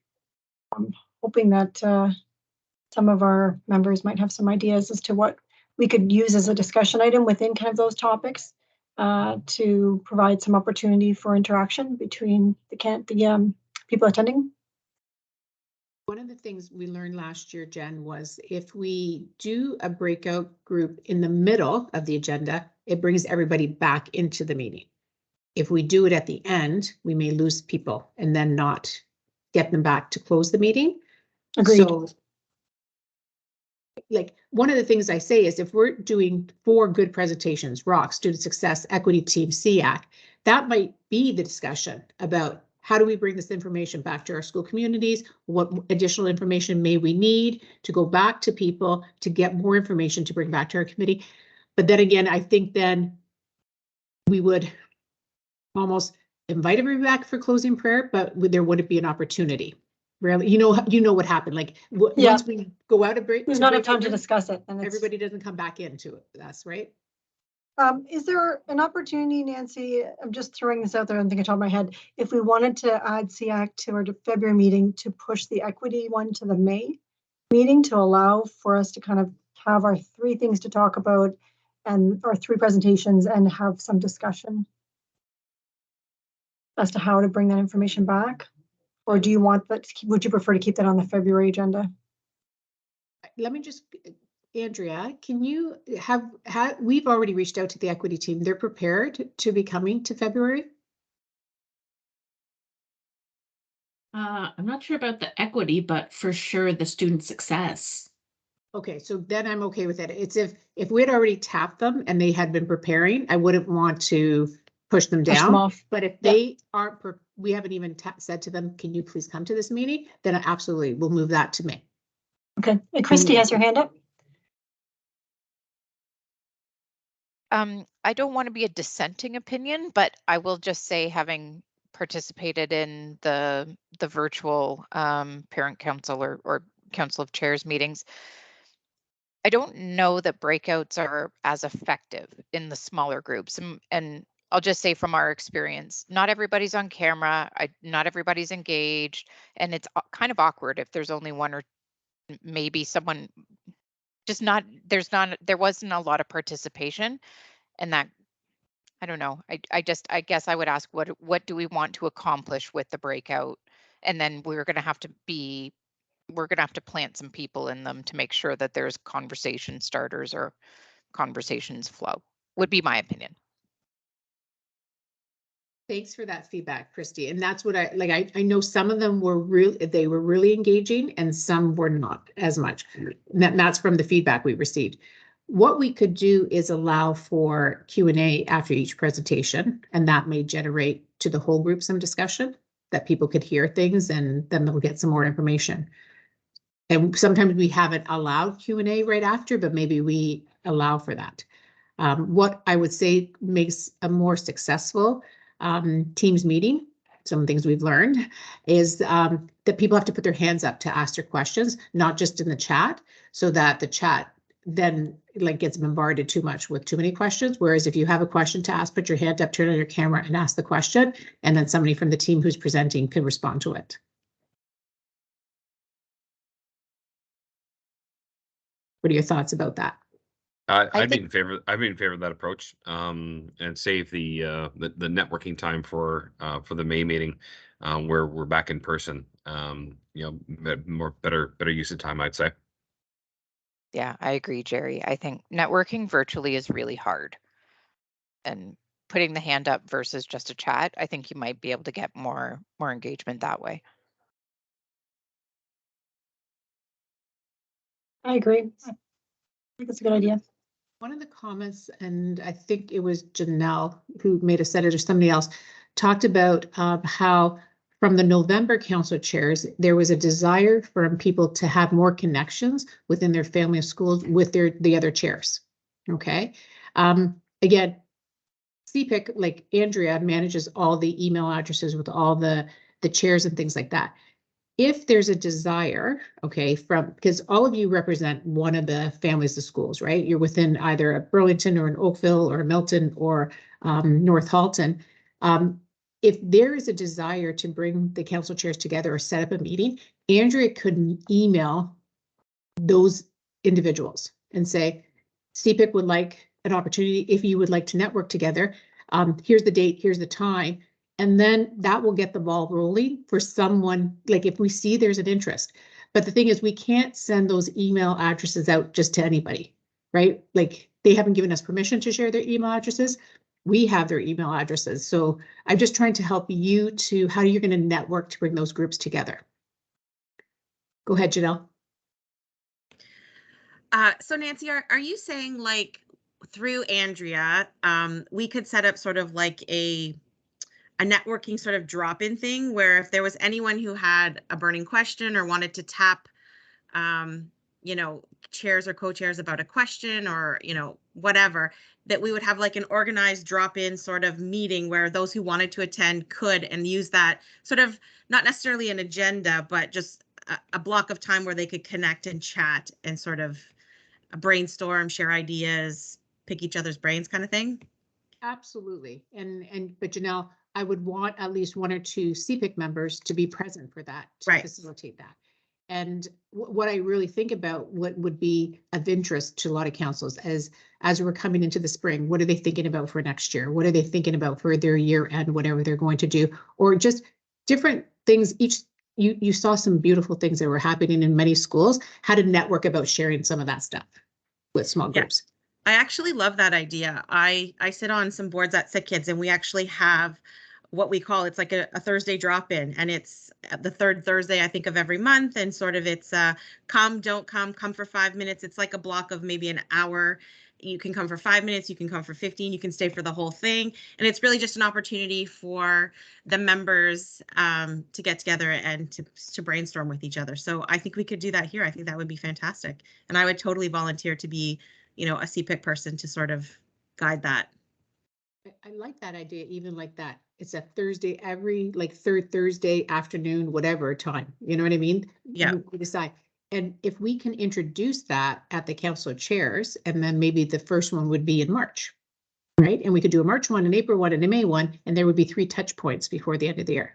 I'm hoping that some of our members might have some ideas as to what we could use as a discussion item within kind of those topics to provide some opportunity for interaction between the people attending. One of the things we learned last year, Jen, was if we do a breakout group in the middle of the agenda, it brings everybody back into the meeting. If we do it at the end, we may lose people and then not get them back to close the meeting. Agreed. So, like, one of the things I say is if we're doing 4 good presentations, ROC, Student Success, Equity Team, CPIC, that might be the discussion about how do we bring this information back to our school communities? What additional information may we need to go back to people to get more information to bring back to our committee? But then again, I think then we would almost invite everybody back for closing prayer, but there wouldn't be an opportunity. Rarely, you know what happened. Like once we go out of break, there's not enough time to discuss it, and everybody doesn't come back into it. That's right. Is there an opportunity, Nancy? I'm just throwing this out there. I'm thinking top of my head. If we wanted to add CPIC to our February meeting, to push the equity one to the May meeting to allow for us to kind of have our 3 things to talk about and our 3 presentations and have some discussion as to how to bring that information back? Or do you want that? Would you prefer to keep that on the February agenda? Let me just, Andrea, can you we've already reached out to the equity team. They're prepared to be coming to February? I'm not sure about the equity, but for sure the student success. Okay, so then I'm okay with it. It's if we had already tapped them and they had been preparing, I wouldn't want to push them down. Them off. But if they aren't, we haven't even said to them, can you please come to this meeting? Then absolutely, we'll move that to May. Okay, and Christy has her hand up. I don't want to be a dissenting opinion, but I will just say, having participated in the virtual parent council or council of chairs meetings, I don't know that breakouts are as effective in the smaller groups. And I'll just say from our experience, not everybody's on camera, not everybody's engaged, and it's kind of awkward if there's only one or maybe someone just not, there wasn't a lot of participation, and that I don't know. I guess I would ask what do we want to accomplish with the breakout? And then we're going to have to plant some people in them to make sure that there's conversation starters or conversations flow, would be my opinion. Thanks for that feedback, Christy. And that's what I like. I know some of them were really engaging and some were not as much. That's from the feedback we received. What we could do is allow for Q&A after each presentation, and that may generate to the whole group some discussion that people could hear things and then they'll get some more information. And sometimes we haven't allowed Q&A right after, but maybe we allow for that. What I would say makes a more successful Teams meeting, some things we've learned, is that people have to put their hands up to ask their questions, not just in the chat, so that the chat then like gets bombarded too much with too many questions. Whereas if you have a question to ask, put your hand up, turn on your camera and ask the question, and then somebody from the team who's presenting can respond to it. What are your thoughts about that? I'd be in favor. I'd be in favor of that approach, and save the networking time for the May meeting, where we're back in person. You know, better use of time, I'd say. Yeah, I agree, Jerry. I think networking virtually is really hard, and putting the hand up versus just a chat, I think you might be able to get more engagement that way. I agree. I think it's a good idea. One of the comments, and I think it was Janelle who may have said it or somebody else, talked about how from the November council chairs, there was a desire for people to have more connections within their family of schools with the other chairs. Okay. Again, CPIC, like Andrea, manages all the email addresses with all the chairs and things like that. If there's a desire, okay, because all of you represent one of the families of schools, right? You're within either a Burlington or an Oakville or a Milton or North Halton. If there is a desire to bring the council chairs together or set up a meeting, Andrea could email those individuals and say, CPIC would like an opportunity if you would like to network together. Here's the date, here's the time. And then that will get the ball rolling for someone, like if we see there's an interest. But the thing is, we can't send those email addresses out just to anybody, right? Like they haven't given us permission to share their email addresses. We have their email addresses. So I'm just trying to help you to how you're going to network to bring those groups together. Go ahead, Janelle. So Nancy, are you saying like through Andrea, we could set up sort of like a networking sort of drop-in thing where if there was anyone who had a burning question or wanted to tap, you know, chairs or co-chairs about a question or, you know, whatever, that we would have like an organized drop-in sort of meeting where those who wanted to attend could and use that sort of, not necessarily an agenda, but just a block of time where they could connect and chat and sort of brainstorm, share ideas, pick each other's brains kind of thing? Absolutely. But Janelle, I would want at least one or two CPIC members to be present for that, to facilitate that. And what I really think about what would be of interest to a lot of councils as we're coming into the spring, what are they thinking about for next year? What are they thinking about for their year end, whatever they're going to do, or just different things. You saw some beautiful things that were happening in many schools, how to network about sharing some of that stuff with small groups. I actually love that idea. I sit on some boards at Sick Kids, and we actually have what we call, it's like a Thursday drop-in, and it's the third Thursday, I think, of every month. And sort of it's come, don't come for 5 minutes. It's like a block of maybe an hour. You can come for 5 minutes, you can come for 15, you can stay for the whole thing. And it's really just an opportunity for the members to get together and to brainstorm with each other. So I think we could do that here. I think that would be fantastic. And I would totally volunteer to be, you know, a CPIC person to sort of guide that. I like that idea, even like that. It's a Thursday, every like third Thursday afternoon, whatever time, you know what I mean? Yeah. We decide. And if we can introduce that at the council chairs, and then maybe the first one would be in March, right? And we could do a March one, an April one, and a May one, and there would be 3 touch points before the end of the year.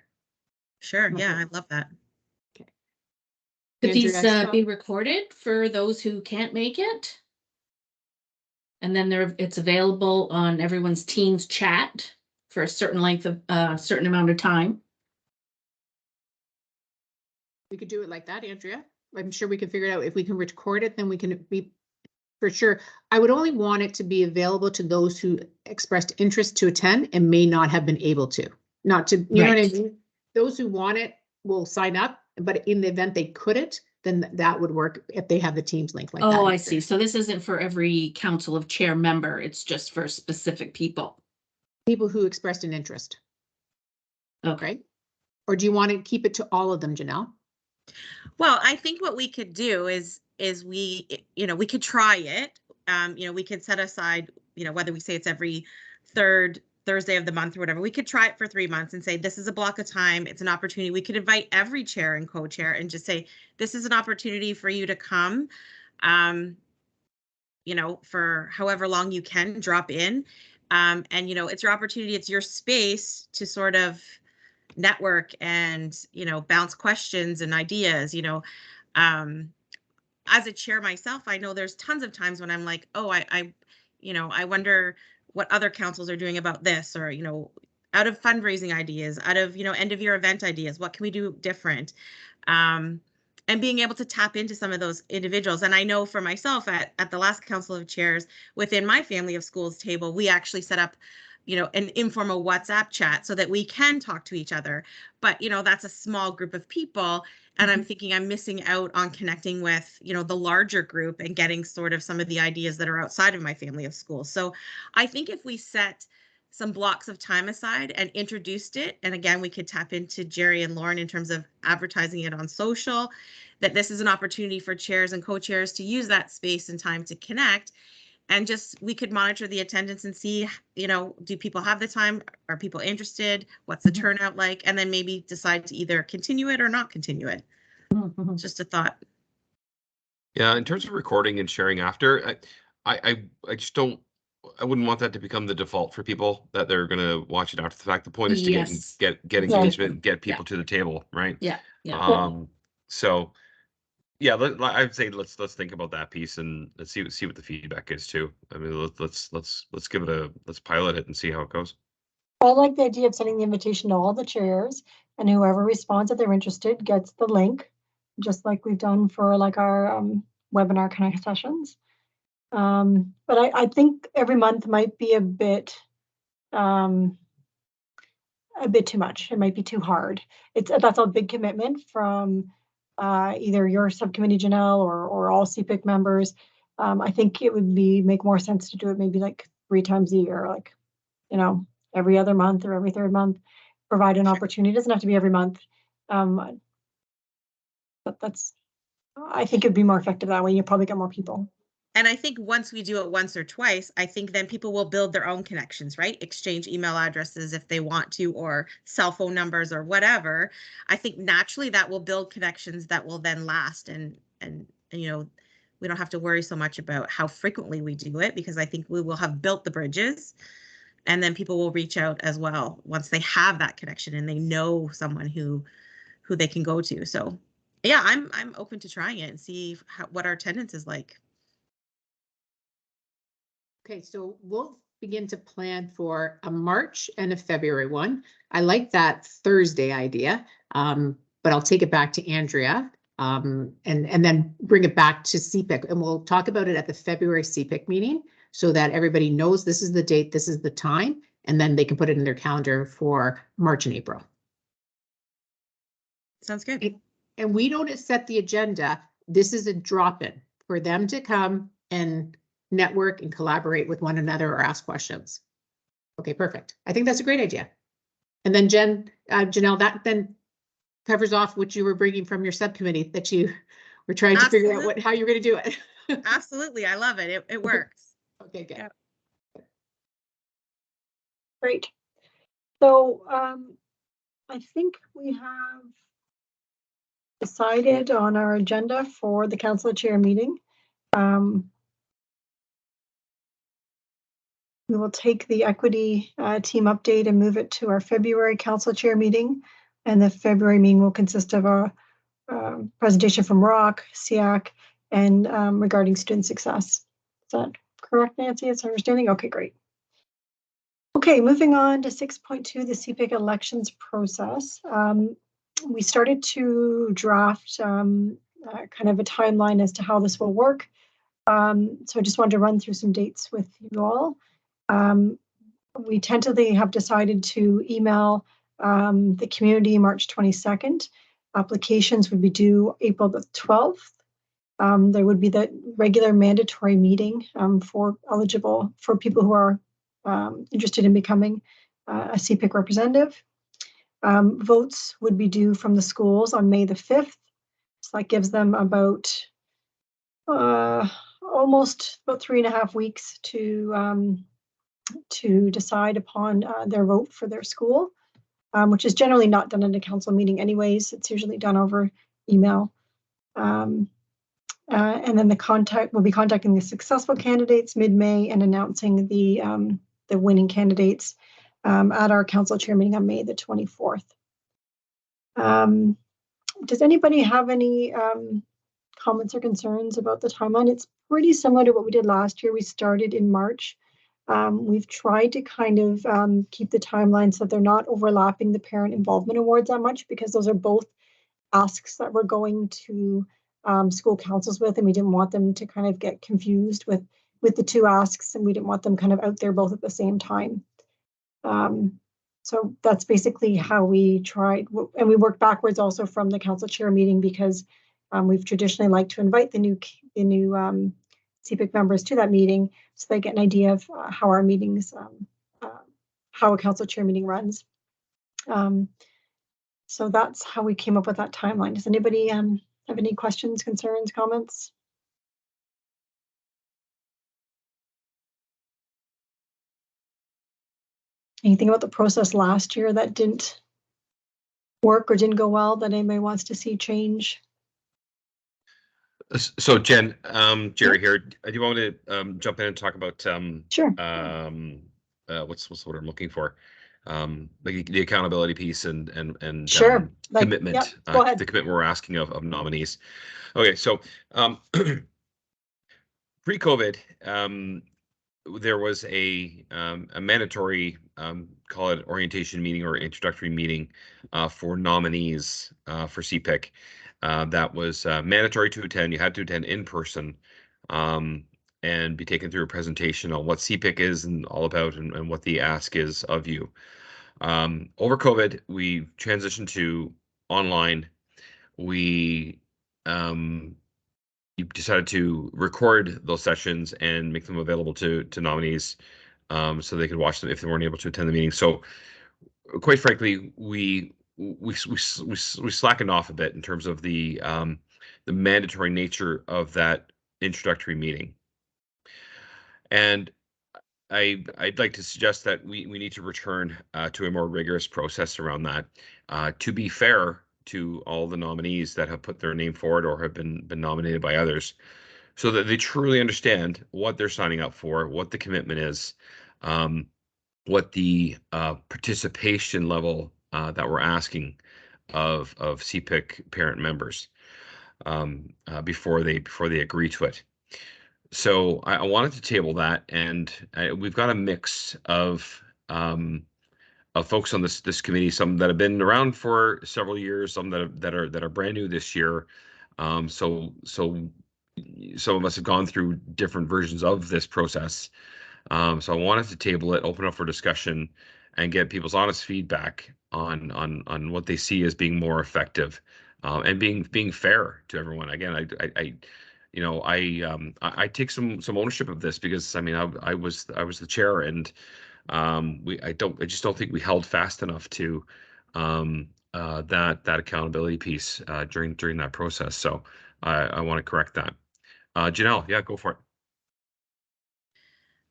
Sure. Yeah, I love that. Okay. Could these be recorded for those who can't make it? And then it's available on everyone's Teams chat for a certain length of, certain amount of time. We could do it like that, Andrea. I'm sure we can figure it out. If we can record it, then we can be for sure. I would only want it to be available to those who expressed interest to attend and may not have been able to. Not to, you know what I mean? Those who want it will sign up, but in the event they couldn't, then that would work if they have the Teams link like that. Oh, I see. So this isn't for every council of chair member. It's just for specific people. People who expressed an interest. Okay. Or do you want to keep it to all of them, Janelle? Well, I think what we could do is we, you know, we could try it. You know, we could set aside, you know, whether we say it's every third Thursday of the month or whatever, we could try it for 3 months and say, this is a block of time. It's an opportunity. We could invite every chair and co-chair and just say, this is an opportunity for you to come, you know, for however long you can drop in. And, you know, it's your opportunity. It's your space to sort of network and, you know, bounce questions and ideas, you know. As a chair myself, I know there's tons of times when I'm like, oh, I you know, I wonder what other councils are doing about this, or, you know, out of fundraising ideas, out of, you know, end of year event ideas, what can we do different? And being able to tap into some of those individuals. And I know for myself at the last Council of Chairs within my family of schools table, we actually set up, you know, an informal WhatsApp chat so that we can talk to each other. But, you know, that's a small group of people. And I'm thinking I'm missing out on connecting with, you know, the larger group and getting sort of some of the ideas that are outside of my family of schools. So I think if we set some blocks of time aside and introduced it, and again, we could tap into Jerry and Lauren in terms of advertising it on social, that this is an opportunity for chairs and co-chairs to use that space and time to connect. And just, we could monitor the attendance and see, you know, do people have the time? Are people interested? What's the turnout like? And then maybe decide to either continue it or not continue it. Just a thought. Yeah, in terms of recording and sharing after, I just don't, I wouldn't want that to become the default for people, that they're gonna watch it after the fact. The point is to Yes. get engagement, get people to the table, right? Yeah. Yeah. So yeah, I'd say let's think about that piece and let's see what the feedback is too. I mean, let's give it let's pilot it and see how it goes. I like the idea of sending the invitation to all the chairs, and whoever responds that they're interested gets the link, just like we've done for like our webinar kind of sessions. But I think every month might be a bit too much. It might be too hard. That's a big commitment from either your subcommittee, Janelle, or all CPIC members. I think it would make more sense to do it maybe like 3 times a year, like, you know, every other month or every third month, provide an opportunity. It doesn't have to be every month. But I think it'd be more effective that way. You probably get more people. And I think once we do it once or twice, I think then people will build their own connections, right? Exchange email addresses if they want to, or cell phone numbers or whatever. I think naturally that will build connections that will then last, and you know, we don't have to worry so much about how frequently we do it, because I think we will have built the bridges, and then people will reach out as well once they have that connection and they know someone who they can go to. So yeah, I'm open to trying it and see what our attendance is like. Okay, so we'll begin to plan for a March and a February one. I like that Thursday idea, but I'll take it back to Andrea and then bring it back to CPIC, and we'll talk about it at the February CPIC meeting so that everybody knows this is the date, this is the time, and then they can put it in their calendar for March and April. Sounds good. And we don't set the agenda. This is a drop-in for them to come and network and collaborate with one another or ask questions. Okay, perfect. I think that's a great idea. And then Janelle, that then covers off what you were bringing from your subcommittee that you were trying to figure out how you're going to do it. Absolutely. I love it. It works. Okay, good. Yep. Great. So I think we have decided on our agenda for the council of chair meeting. We will take the equity team update and move it to our February council chair meeting. And the February meeting will consist of a presentation from ROC, SEAC, and regarding student success. Is that correct, Nancy? It's understanding? Okay, great. Okay, moving on to 6.2, the CPIC elections process. We started to draft kind of a timeline as to how this will work. So I just wanted to run through some dates with you all. We tentatively have decided to email the community March 22nd. Applications would be due April the 12th. There would be the regular mandatory meeting for people who are interested in becoming a CPIC representative. Votes would be due from the schools on May the 5th. So that gives them about almost about 3.5 weeks to decide upon their vote for their school, which is generally not done in a council meeting anyways. It's usually done over email. And then we'll be contacting the successful candidates mid-May and announcing the winning candidates at our council chair meeting on May the 24th. Does anybody have any comments or concerns about the timeline? It's pretty similar to what we did last year. We started in March. We've tried to kind of keep the timeline so they're not overlapping the parent involvement awards that much, because those are both asks that we're going to school councils with, and we didn't want them to kind of get confused with the two asks, and we didn't want them kind of out there both at the same time. So that's basically how we tried, and we worked backwards also from the council chair meeting, because we've traditionally liked to invite the new CPIC members to that meeting so they get an idea of how our meetings, how a council chair meeting runs. So that's how we came up with that timeline. Does anybody have any questions, concerns, comments? Anything about the process last year that didn't work or didn't go well that anybody wants to see change? So Jen, Jerry here. Do you want me to jump in and talk about sure. What's the word I'm looking for? Like the accountability piece and sure. Commitment. Yep. Go ahead. The commitment we're asking of nominees. Okay, so pre-COVID, there was a mandatory call it orientation meeting or introductory meeting for nominees for CPIC. That was mandatory to attend. You had to attend in person and be taken through a presentation on what CPIC is and all about, and what the ask is of you. Over COVID, we transitioned to online. We decided to record those sessions and make them available to nominees so they could watch them if they weren't able to attend the meeting. So quite frankly, we slackened off a bit in terms of the mandatory nature of that introductory meeting. And I'd like to suggest that we need to return to a more rigorous process around that. To be fair to all the nominees that have put their name forward or have been nominated by others, so that they truly understand what they're signing up for, what the commitment is, what the participation level that we're asking of CPIC parent members before they agree to it. So I wanted to table that, and we've got a mix of folks on this committee, some that have been around for several years, some that are brand new this year. So some of us have gone through different versions of this process. So I wanted to table it, open up for discussion, and get people's honest feedback on what they see as being more effective, and being fair to everyone. Again, I take some ownership of this, because I mean I was the chair, and I just don't think we held fast enough to that accountability piece during that process. So I want to correct that. Janelle, yeah, go for it.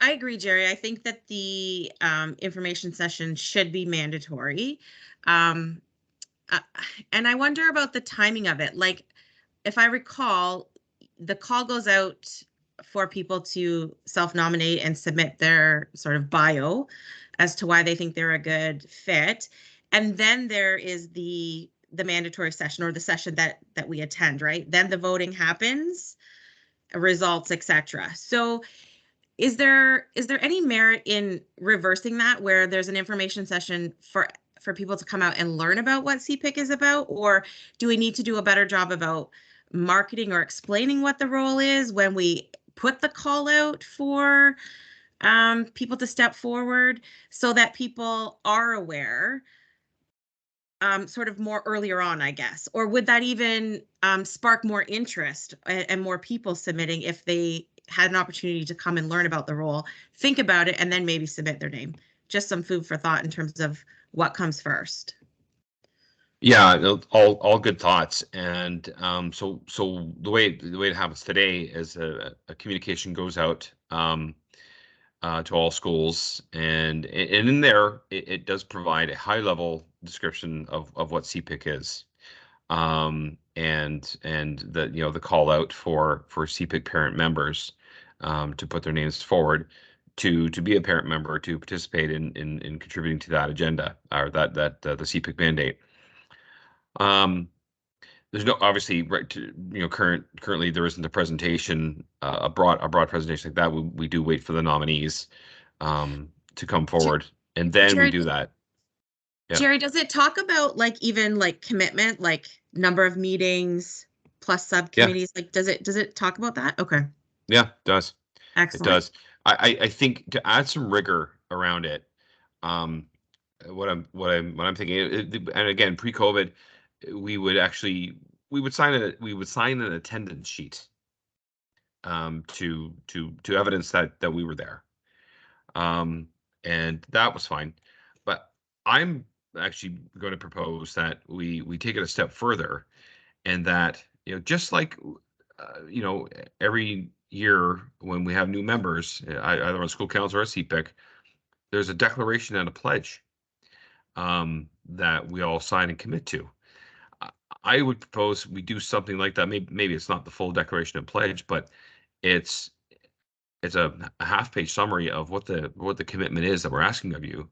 I agree, Jerry. I think that the information session should be mandatory. And I wonder about the timing of it. Like, if I recall, the call goes out for people to self-nominate and submit their sort of bio as to why they think they're a good fit. And then there is the mandatory session, or the session that we attend, right? Then the voting happens, results, etc. So is there any merit in reversing that, where there's an information session for people to come out and learn about what CPIC is about? Or do we need to do a better job about marketing or explaining what the role is when we put the call out for people to step forward, so that people are aware sort of more earlier on, I guess? Or would that even spark more interest and more people submitting if they had an opportunity to come and learn about the role, think about it, and then maybe submit their name? Just some food for thought in terms of what comes first. Yeah, no, all good thoughts. And so the way it happens today is a communication goes out to all schools, and in there it does provide a high level description of what CPIC is, and the the call out for CPIC parent members to put their names forward to be a parent member to participate in contributing to that agenda, or that the CPIC mandate. There's no, obviously, right to, currently there isn't a presentation, a broad presentation like that. We do wait for the nominees to come forward, and then Jerry, we do that. Yeah. Jerry, does it talk about like even like commitment, like number of meetings plus subcommittees? Like, does it talk about that? Okay. Yeah, it does. Excellent. It does. I think to add some rigor around it, what I'm thinking, and again, pre-COVID, we would sign an attendance sheet to evidence that we were there, and that was fine. But I'm actually going to propose that we take it a step further, and that just like every year when we have new members, either on school council or CPIC, there's a declaration and a pledge that we all sign and commit to. I would propose we do something like that. Maybe it's not the full declaration and pledge, but it's a half-page summary of what the commitment is that we're asking of you.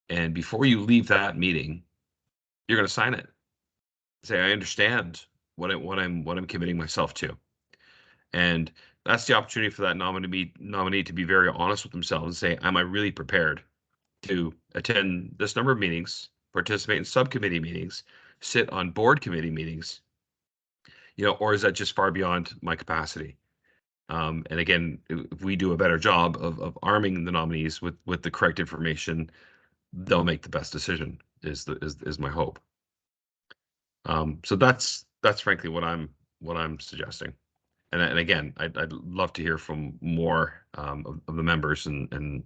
And before you leave that meeting, you're going to sign it. Say, I understand what I'm committing myself to. And that's the opportunity for that nominee to be very honest with themselves and say, am I really prepared to attend this number of meetings, participate in subcommittee meetings, sit on board committee meetings, or is that just far beyond my capacity? And again, if we do a better job of arming the nominees with the correct information, they'll make the best decision, is my hope. So that's frankly what I'm suggesting. And again, I'd love to hear from more of the members and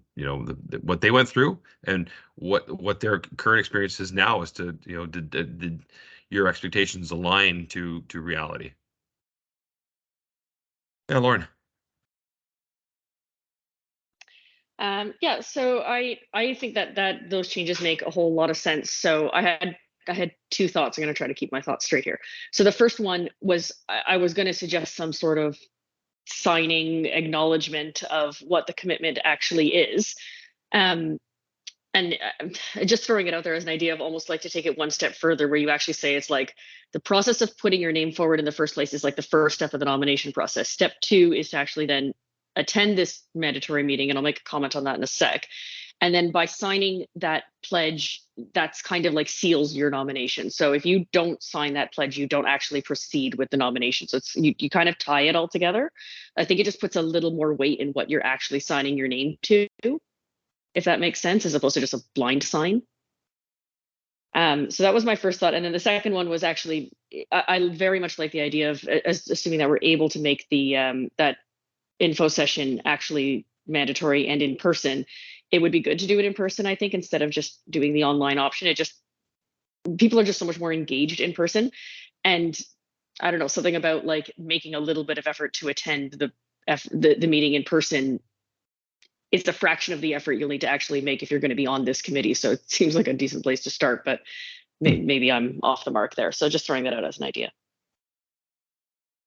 what they went through and what their current experience is now, as to did your expectations align to reality? Yeah, Lauren. Yeah, so I think that those changes make a whole lot of sense. So I had two thoughts. I'm going to try to keep my thoughts straight here. So the first one was I was going to suggest some sort of signing acknowledgement of what the commitment actually is. And just throwing it out there as an idea of almost like to take it one step further, where you actually say it's like the process of putting your name forward in the first place is like the first step of the nomination process. Step 2 is to actually then attend this mandatory meeting, and I'll make a comment on that in a sec. And then by signing that pledge, that's kind of like seals your nomination. So if you don't sign that pledge, you don't actually proceed with the nomination. So it's you kind of tie it all together. I think it just puts a little more weight in what you're actually signing your name to, if that makes sense, as opposed to just a blind sign. So that was my first thought. And then the second one was actually, I very much like the idea of assuming that we're able to make the that info session actually mandatory and in person. It would be good to do it in person, I think, instead of just doing the online option. People are just so much more engaged in person. And I don't know, something about like making a little bit of effort to attend the meeting in person. It's a fraction of the effort you'll need to actually make if you're going to be on this committee. So it seems like a decent place to start, but maybe I'm off the mark there. So just throwing that out as an idea.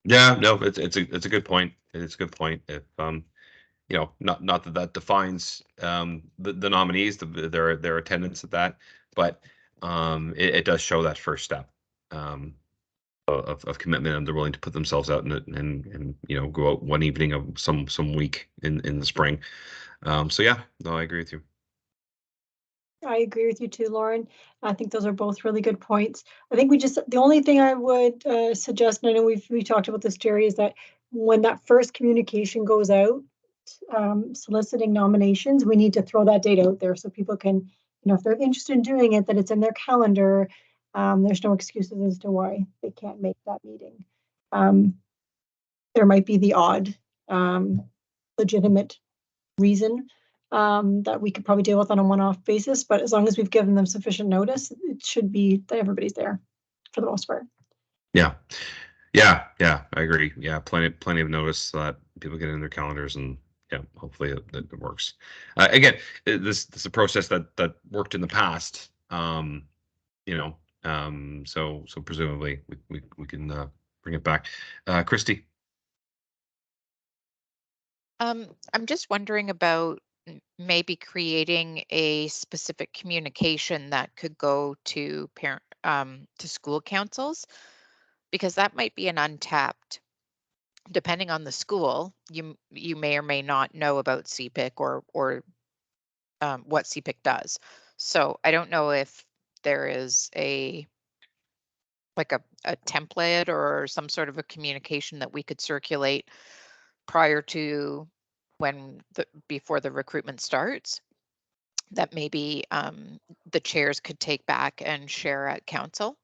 Yeah, no, it's a good point. It's a good point. If not that defines the nominees, their attendance at that, but it does show that first step. of commitment, and they're willing to put themselves out and you know, go out one evening of some week in the spring. So yeah, no, I agree with you. I agree with you too, Lauren. I think those are both really good points. I think the only thing I would suggest, and I know we talked about this, Jerry, is that when that first communication goes out, soliciting nominations, we need to throw that date out there so people can, you know, if they're interested in doing it, that it's in their calendar. There's no excuses as to why they can't make that meeting. There might be the odd legitimate reason that we could probably deal with on a one-off basis, but as long as we've given them sufficient notice, it should be that everybody's there for the most part. Yeah, I agree. Yeah, plenty of notice so that people get in their calendars, and yeah, hopefully it works. Again, this is a process that worked in the past. You know, so presumably we can bring it back. Christy. I'm just wondering about maybe creating a specific communication that could go to to school councils, because that might be an untapped, depending on the school, you may or may not know about CPIC or what CPIC does. So I don't know if there is like a template or some sort of a communication that we could circulate prior to before the recruitment starts, that maybe the chairs could take back and share at council.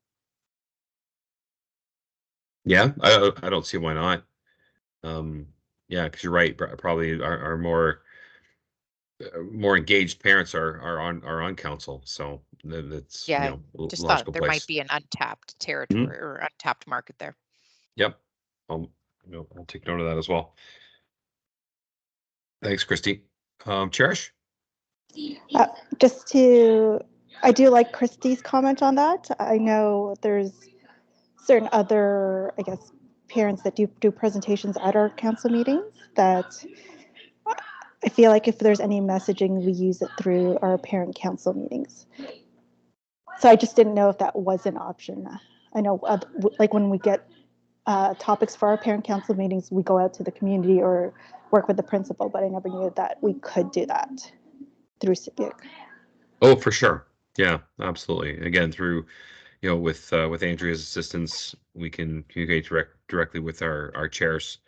Yeah, I don't see why not. Yeah, because you're right. Probably our more engaged parents are on council, so that's, Yeah, you know, just logical thought there place. might be an untapped territory or untapped market there. Yep, I'll take note of that as well. Thanks, Christy. Cherish. I do like Christy's comment on that. I know there's certain other, I guess, parents that do presentations at our council meetings that I feel like if there's any messaging, we use it through our parent council meetings. So I just didn't know if that was an option. I know, like when we get topics for our parent council meetings, we go out to the community or work with the principal, but I never knew that we could do that through CPIC. Oh, for sure. Yeah, absolutely. Again, through, you know, with Andrea's assistance, we can communicate directly with our chairs,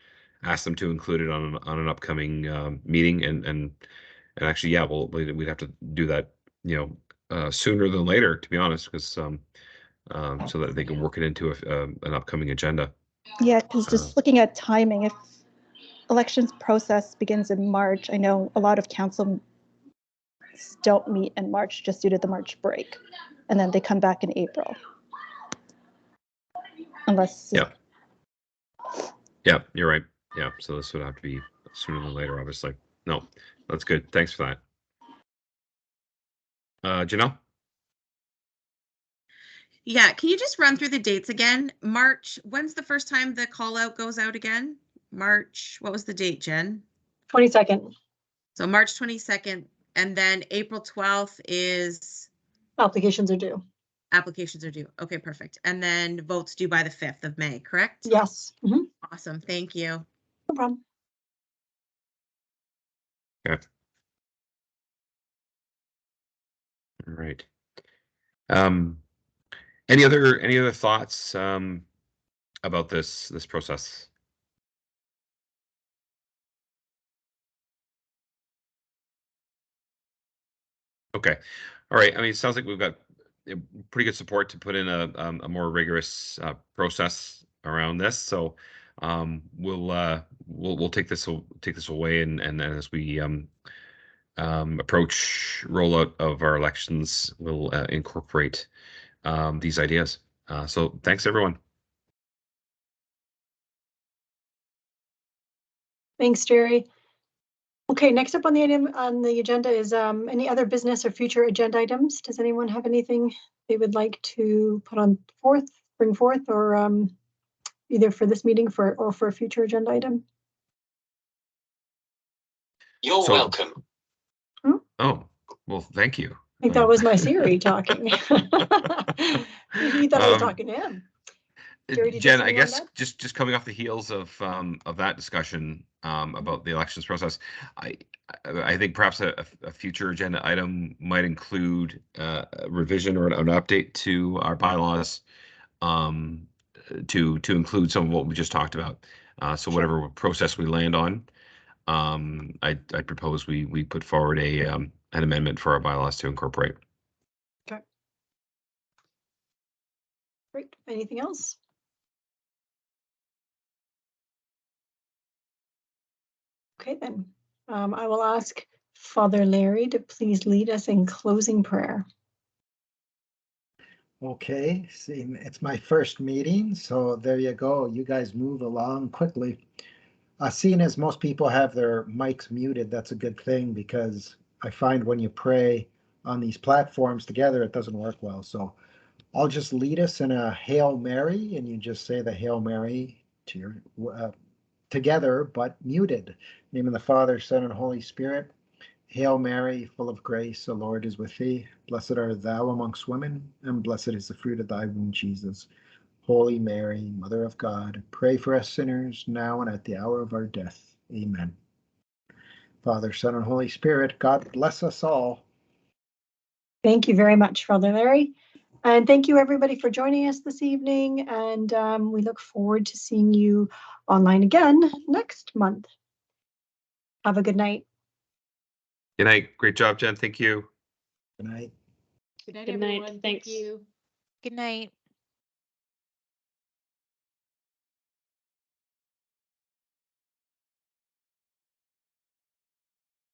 ask them to include it on an upcoming meeting, and actually, yeah, we'd have to do that, you know, sooner than later, to be honest, because so that they can work it into an upcoming agenda. Yeah, because just looking at timing, if elections process begins in March, I know a lot of council don't meet in March just due to the March break, and then they come back in April. Unless. Yeah, you're right. Yeah, so this would have to be sooner than later, obviously. No, that's good. Thanks for that. Janelle? Yeah, can you just run through the dates again? March, when's the first time the call out goes out again? March, what was the date, Jen? 22nd. So March 22nd, and then April 12th is? Applications are due. Applications are due. Okay, perfect. And then votes due by the 5th of May, correct? Yes. Mm-hmm. Awesome, thank you. No problem. Okay. All right. Any other thoughts about this process? Okay. All right. I mean, it sounds like we've got pretty good support to put in a more rigorous process around this. So we'll take this away, and then as we approach rollout of our elections, we'll incorporate these ideas. So thanks, everyone. Thanks, Jerry. Okay, next up on the item on the agenda is any other business or future agenda items. Does anyone have anything they would like to bring forth, or either for this meeting or for a future agenda item? You're welcome. Oh, well, thank you. I think that was my Siri talking. You thought I was talking to him. Jerry, did you Jen, have I something you wanted guess to add? just coming off the heels of that discussion about the elections process, I think perhaps a future agenda item might include a revision or an update to our bylaws to include some of what we just talked about. So whatever process we land on, I propose we put forward an amendment for our bylaws to incorporate. Okay. Great. Anything else? Okay, then I will ask Father Larry to please lead us in closing prayer. Okay, see, it's my first meeting, so there you go. You guys move along quickly. Seeing as most people have their mics muted, that's a good thing because I find when you pray on these platforms together, it doesn't work well. So I'll just lead us in a Hail Mary, and you just say the Hail Mary to your together, but muted. In the name of the Father, Son, and Holy Spirit. Hail Mary, full of grace, the Lord is with thee. Blessed art thou amongst women, and blessed is the fruit of thy womb, Jesus. Holy Mary, Mother of God, pray for us sinners, now and at the hour of our death. Amen. Father, Son, and Holy Spirit, God bless us all. Thank you very much, Father Larry. And thank you, everybody, for joining us this evening. And we look forward to seeing you online again next month. Have a good night. Good night. Great job, Jen. Thank you. Good night. Good night, Good night. everyone. Thanks. Thank you. Good night.